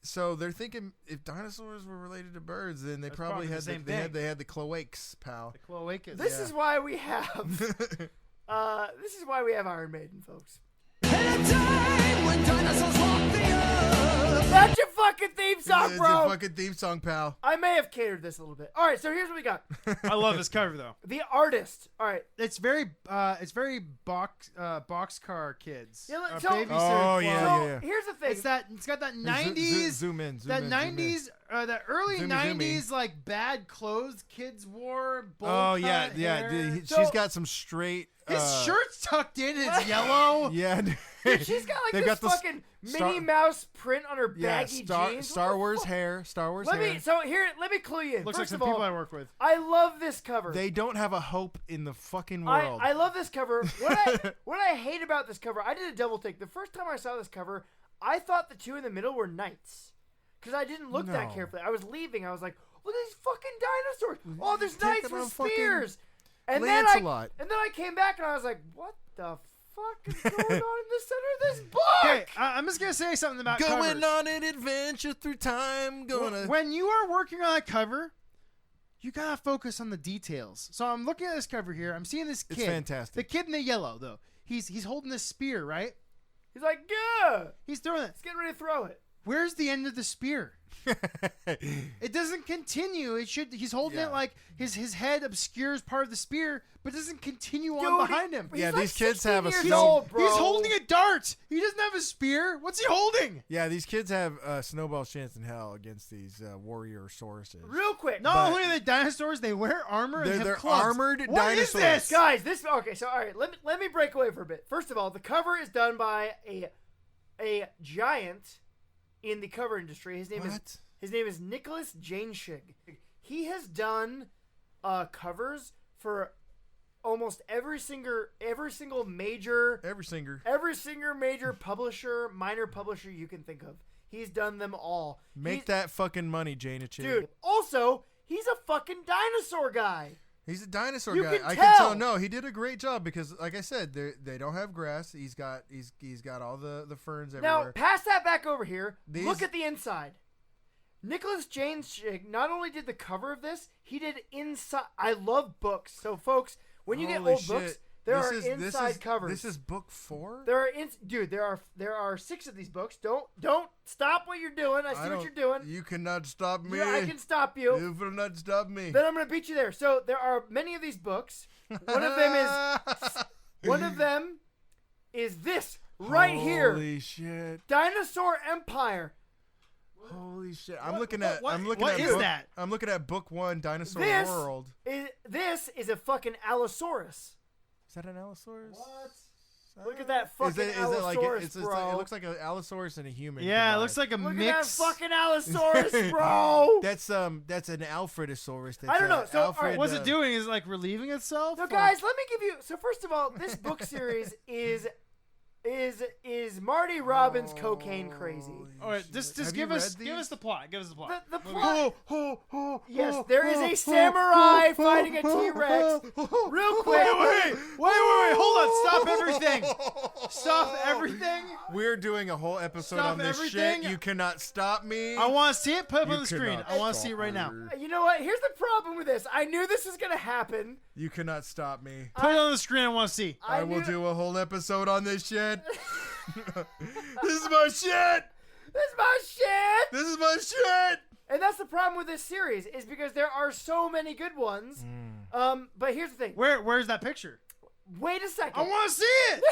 so they're thinking if dinosaurs were related to birds, then they That's probably probably the had same they had thing. they had the cloacs, pal. The cloacas. This is why we have. This is why we have Iron Maiden, folks. That's your fucking theme song, It's bro. a fucking theme song, pal. I may have catered this a little bit. All right, so here's what we got. I love this cover though. The artist. All right. It's very boxcar kids. Yeah, Or so- babysitter Oh, club. yeah, So yeah. here's the thing. It's got that Zoom 90s in. that 90s that early Zoomy, zoomy. 90s like bad clothes kids wore. Bowl Oh yeah, cut yeah. hair. She's So- got some straight. His shirt's tucked in. It's yellow. Yeah. Dude, she's got like They've this got the fucking Minnie Mouse print on her Yeah, baggy Star jeans. Star What the Wars fuck? hair. Star Wars Let hair. me clue you in. Looks like First some of people all, I work with. I love this cover. They don't have a hope in the fucking world. I love this cover. What I hate about this cover, I did a double take. The first time I saw this cover, I thought the two in the middle were knights. Because I didn't look that No. carefully. I was leaving. I was like, look at these fucking dinosaurs. Oh, there's Taking knights on with fucking spears. And Lancelot. then I came back and I was like, what the fuck is going on in the center of this book? Okay, I'm just gonna say something about Going covers. on an adventure through time. When you are working on a cover, you gotta focus on the details. So I'm looking at this cover here. I'm seeing this kid. It's fantastic. The kid in the yellow, though. He's holding this spear, right? He's like, yeah. He's throwing it. He's getting ready to throw it. Where's the end of the spear? It doesn't continue. He's holding Yeah. it like his head obscures part of the spear, but doesn't continue on Dude, behind him. he's Yeah, like these kids have 16 a years snow- old, bro. He's holding a dart. He doesn't have a spear. What's he holding? Yeah, these kids have snowball's chance in hell against these warrior sauruses. Real quick. Not But- only are they dinosaurs, they wear armor and have They're clubs. armored What is dinosaurs. this? Guys, okay, so all right, let me break away for a bit. First of all, the cover is done by a giant in the cover industry. His name What? is Nicholasjainschigg. He has done covers for almost every single major major publisher, minor publisher you can think of. He's done them all. Make that fucking money, Jainschigg. Dude. Also, he's a fucking dinosaur guy. He's a dinosaur You guy. can I tell. can tell. No, he did a great job because, like I said, they don't have grass. He's got all the ferns Now, everywhere. pass that back over here. These- Look at the inside. Jainschigg not only did the cover of this, he did inside. I love books. So, folks, when you get Holy old shit. books, there are inside covers. This is book 4? Dude, there are 6 of these books. Don't stop what you're doing. I see what you're doing. You cannot stop me. I can stop you. You will not stop me. Then I'm gonna beat you there. So there are many of these books. One of them is this right here. Holy shit. Dinosaur Empire. Holy shit. I'm looking at what is that? I'm looking at book 1, Dinosaur World. This is a fucking Allosaurus. Is that an Allosaurus? What? Look at that fucking Allosaurus, bro. It looks like an Allosaurus and a human. Yeah, it combined. looks like a Look mix. at that fucking Allosaurus, bro. That's an Alfredosaurus. That's I don't know. So, Alfred, alright. What's it doing? Is it like relieving itself? So, Or- guys, let me give you. So, first of all, this book series is Marty-Robbins Cocaine Crazy. All right, just give us the plot. Give us the plot. The Movie. plot. Yes, there is a samurai fighting a T-Rex. Real quick. Wait! Hold on! Stop everything! Stop everything! We're doing a whole episode Stop on this everything. shit. You cannot stop me. I want to see it. Put it up You on the screen. cannot I want to stop see it right now. me. You know what? Here's the problem with this. I knew this was gonna happen. You cannot stop me. Put it on the screen. I want to see. I will knew- do a whole episode on this shit. This is my shit. This is my shit. This is my shit. And that's the problem with this series is because there are so many good ones. But here's the thing. Where's that picture? Wait a second. I want to see it.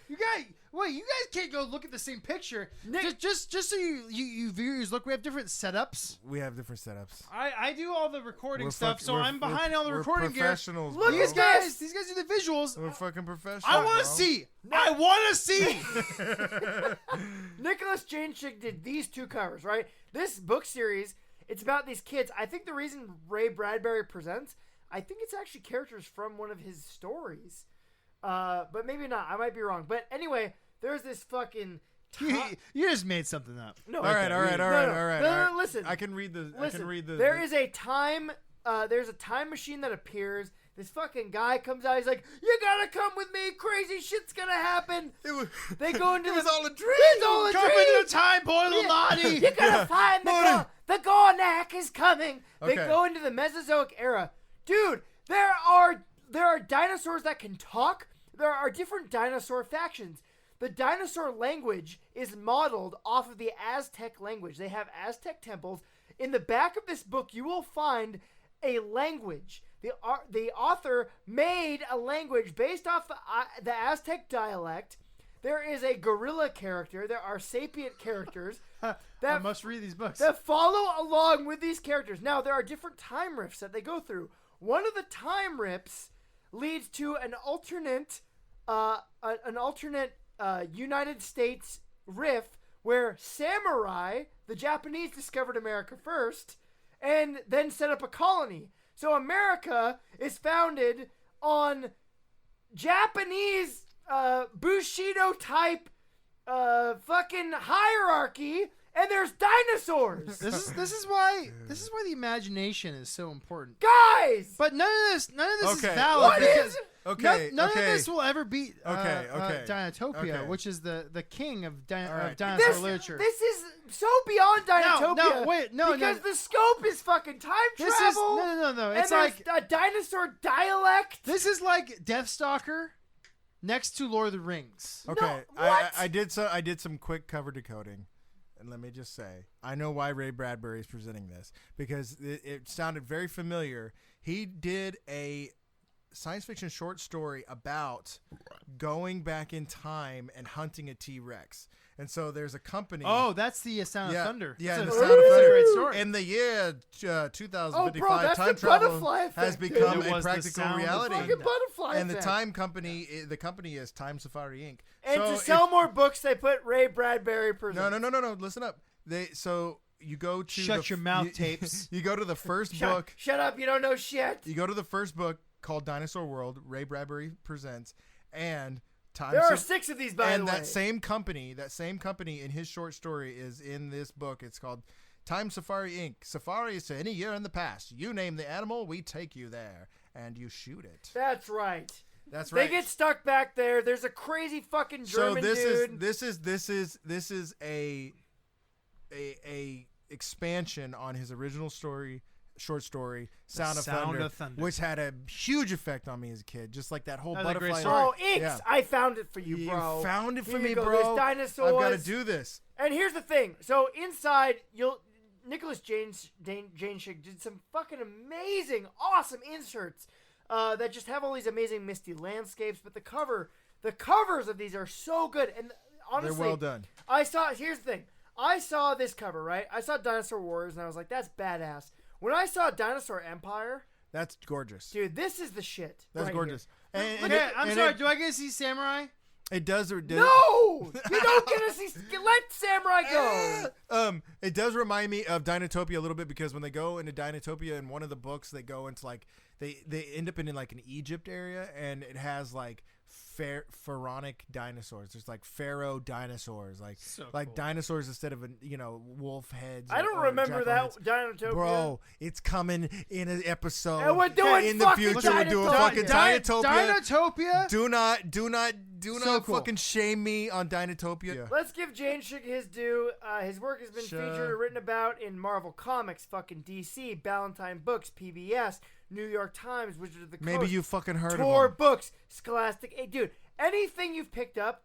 You guys can't go look at the same picture. Just so you viewers look, we have different setups. We have different setups. I do all the recording We're stuff, fuck- so we're- I'm behind all the we're recording gear. professionals, Look bro. at this. These guys do the visuals. We're fucking professionals. I want to bro. see. I want to see. Nicholasjainschigg did these 2 covers, right? This book series, it's about these kids. I think the reason Ray Bradbury presents, I think it's actually characters from one of his stories. But maybe not. I might be wrong. But anyway, there's this fucking... You just made something up. No, All right. No, listen. I can read the. There is a time. There's a time machine that appears. This fucking guy comes out. He's like, "You gotta come with me. Crazy shit's gonna happen." They go into It was all a dream. It's all a Come dream. into the time, boy, little naughty. You gotta find the Gornak is coming. They Okay. go into the Mesozoic era, dude. There are dinosaurs that can talk. There are different dinosaur factions. The dinosaur language is modeled off of the Aztec language. They have Aztec temples. In the back of this book, you will find a language. The author made a language based off the Aztec dialect. There is a gorilla character. There are sapient characters I must read these books. that follow along with these characters. Now, there are different time rifts that they go through. One of the time rifts leads to an alternate United States riff where samurai, the Japanese, discovered America first and then set up a colony. So America is founded on Japanese Bushido type fucking hierarchy, and there's dinosaurs. This is why the imagination is so important. Guys! But none of this is Okay. valid. What because is- None of this will ever beat Okay. Dinotopia, Okay. which is the king of, right. dinosaur literature. This is so beyond Dinotopia. No, because the scope is fucking time This is travel. no. And It's there's like a dinosaur dialect. this is like Deathstalker next to Lord of the Rings. Okay, what? I did some quick cover decoding, and let me just say, I know why Ray Bradbury is presenting this because it sounded very familiar. He did a science fiction short story about going back in time and hunting a T-Rex. And so there's a company. Oh, that's the Sound of Thunder. Yeah, It's the a- Sound of it's a Thunder. great story. In the year 2055, that's time the travel butterfly has effect, dude. become It a was the practical sound of reality. thunder. Fucking butterfly And the effect. the company is Time Safari Inc. And So to sell if- more books, they put Ray Bradbury presents. No. Listen up. You go to Shut your mouth, tapes. You go to the first book. Shut up! You don't know shit. You go to the first book called Dinosaur World. Ray Bradbury presents, and Time. There are 6 of these, by the way. that same company in his short story is in this book. It's called Time Safari Inc. Safari is to any year in the past. You name the animal, we take you there, and you shoot it. That's right. That's right. They get stuck back there. There's a crazy fucking German so dude. this is a expansion on his original short story, Sound of Thunder, Thunder, which had a huge effect on me as a kid. Just like that whole That was a butterfly. great story. Oh, Ix! I found it for you, bro. You found it for Here me, you go. bro. There's dinosaurs. I've got to do this. And here's the thing. So inside, Jainschigg did some fucking amazing, awesome inserts that just have all these amazing misty landscapes. But the covers of these are so good. And honestly, They're well done. Here's the thing. I saw this cover, right? I saw Dinosaur Wars, and I was like, that's badass. When I saw Dinosaur Empire, that's gorgeous. Dude, this is the shit. That's right gorgeous. Here. I'm sorry. Do I get to see Samurai? It does or does. No! You don't get to see. Let Samurai go. It does remind me of Dinotopia a little bit because when they go into Dinotopia in one of the books, they go into like they end up in like an Egypt area, and it has like pharaonic dinosaurs. There's like pharaoh dinosaurs, like cool. dinosaurs instead of wolf heads. I don't or remember that heads. Dinotopia. Bro, it's coming in an episode. And we're doing in the fucking future. We're doing fucking Dinotopia. Dinotopia. Do not So cool. fucking shame me on Dinotopia. Let's give Jainschigg his due. His work has been Sure. featured or written about in Marvel Comics, fucking DC, Ballantine Books, PBS, New York Times, Wizards of the Coast. Maybe you fucking heard Tor of him. Books, Scholastic. Hey, dude, anything you've picked up,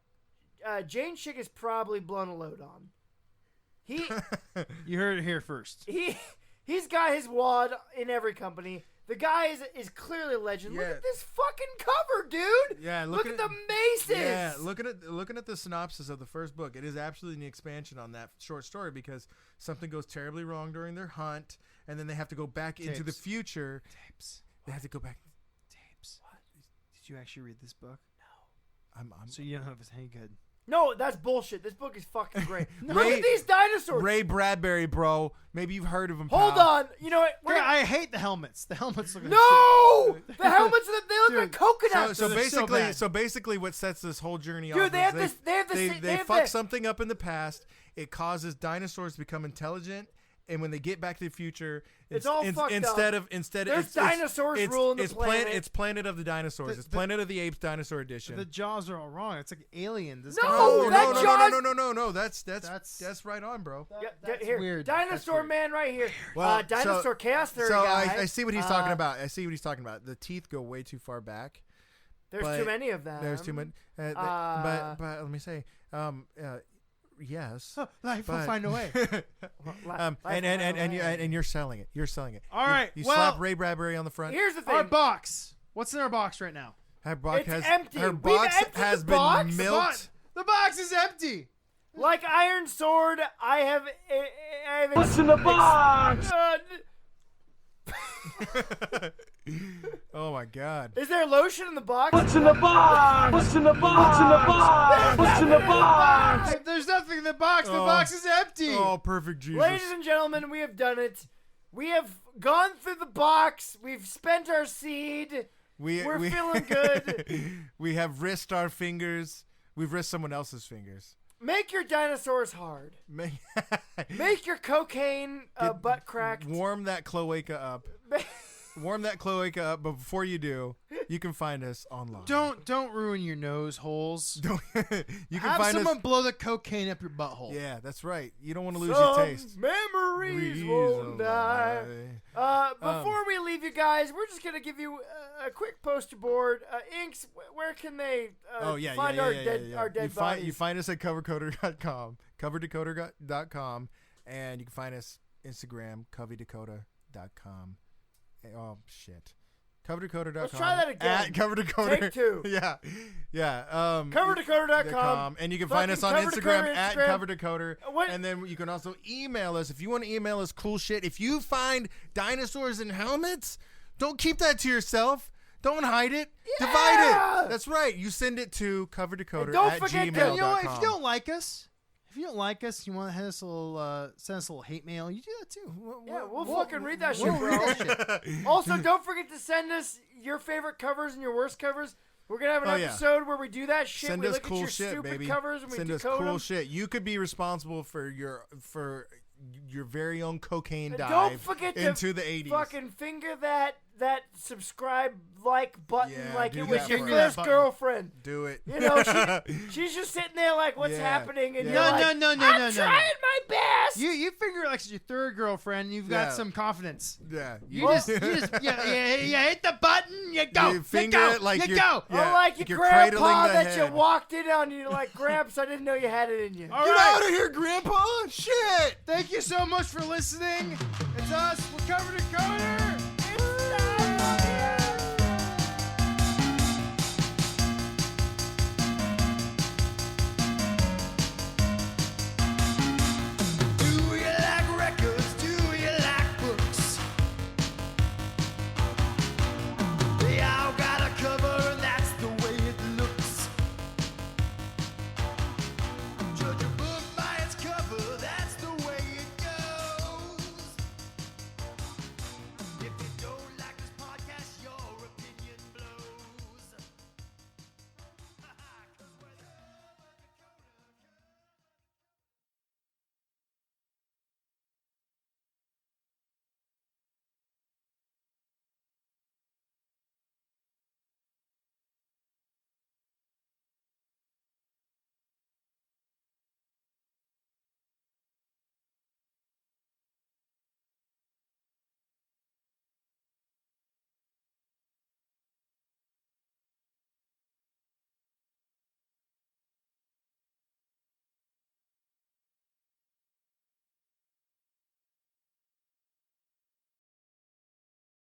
Jainschigg is probably blown a load on. You heard it here first. He's got his wad in every company. The guy is clearly a legend. Look Yeah. at this fucking cover, dude. Yeah, look at the maces. Yeah, looking at the synopsis of the first book, it is absolutely an expansion on that short story because something goes terribly wrong during their hunt, and then they have to go back into the future. They have to go back. What? Did you actually read this book? I'm So you don't know if it's any good. No, that's bullshit. This book is fucking great. Look Ray- at these dinosaurs. Ray Bradbury, bro. Maybe you've heard of him. Hold pal. on. You know what? I hate the helmets. The helmets look like No! The helmets, they look Dude, like coconuts. So They're so bad. basically, what sets this whole journey Dude, off they is have this. they fuck something up in the past. It causes dinosaurs to become intelligent, and when they get back to the future, It's all fucked instead up. of instead There's dinosaurs ruling the planet. It's Planet of the Dinosaurs. It's Planet of the Apes Dinosaur Edition. The jaws are all wrong. It's like Alien. This No, no. That's right on, bro. That's here, weird. Dinosaur That's Man right here. Well, Dinosaur Chaos Theory So guy. I see what he's talking about. I see what he's talking about. The teeth go way too far back. There's but too many of them. There's too many. But let me say, yes. Life will find a way. And you're selling it. You're selling it. All right. You well, slap Ray Bradbury on the front. Here's the thing. our box. What's in our box right now? Her box It's has empty. her We've box emptied has the been box. milked. The box is empty. Like Iron Sword, I have What's in the box? Oh my God. Is there lotion in the box? What's in the box? What's in the box? What's in the box? What's in the box? There's nothing in the box. The box is empty. Oh, perfect Jesus. Ladies and gentlemen, we have done it. We have gone through the box. We've spent our seed. We're feeling good. We have risked our fingers. We've risked someone else's fingers. Make your dinosaurs hard. Make your cocaine butt cracked. Warm that cloaca up. Warm that cloaca up, but before you do, you can find us online. Don't ruin your nose holes. You can Have find someone us. blow the cocaine up your butthole. Yeah, that's right. You don't want to lose your taste. Memories won't die. Before we leave you guys, we're just gonna give you a quick poster board. Inks, where can they find our dead bodies? You find us at coverdecoder.com, coverdecoder.com, and you can find us Instagram, coverdecoder.com. Oh shit. Coverdecoder.com. Let's try that again. At Coverdecoder. Take two. Yeah. Coverdecoder.com. And you can find us on Fucking Instagram at Coverdecoder. Coverdecoder. What? And then you can also email us. If you want to email us cool shit, if you find dinosaurs in helmets, don't keep that to yourself. Don't hide it. Yeah. Divide it. That's right. You send it to coverdecoder And don't at forget to- gmail.com. You know what? If you don't like us, you want to send us a little hate mail, you do that too. We'll fucking read that shit, we'll bro. read that shit. Also, don't forget to send us your favorite covers and your worst covers. We're gonna have an episode where we do that shit. Send we us look cool at your shit, stupid baby. covers and Send we us decode cool them. shit. You could be responsible for your very own cocaine And dive don't forget into to the 80s. fucking finger that subscribe like button Yeah, like do it was that your for first us. girlfriend. Do it. You know, she's just sitting there like, what's Yeah. happening? And Yeah. you're No, like, no, no, no, I'm no, no. trying my best. You figure like it's your third girlfriend. You've got Yeah. some confidence. Yeah. You just hit the button. You go. You finger go. it like you you're- go. Yeah, Oh, like your you're cradling grandpa the that head. you walked in on. You're like, Gramps, I didn't know you had it in you. All Get right. out of here, Grandpa! Shit! Thank you so much for listening. It's us. We're Cover Decoder. It's time.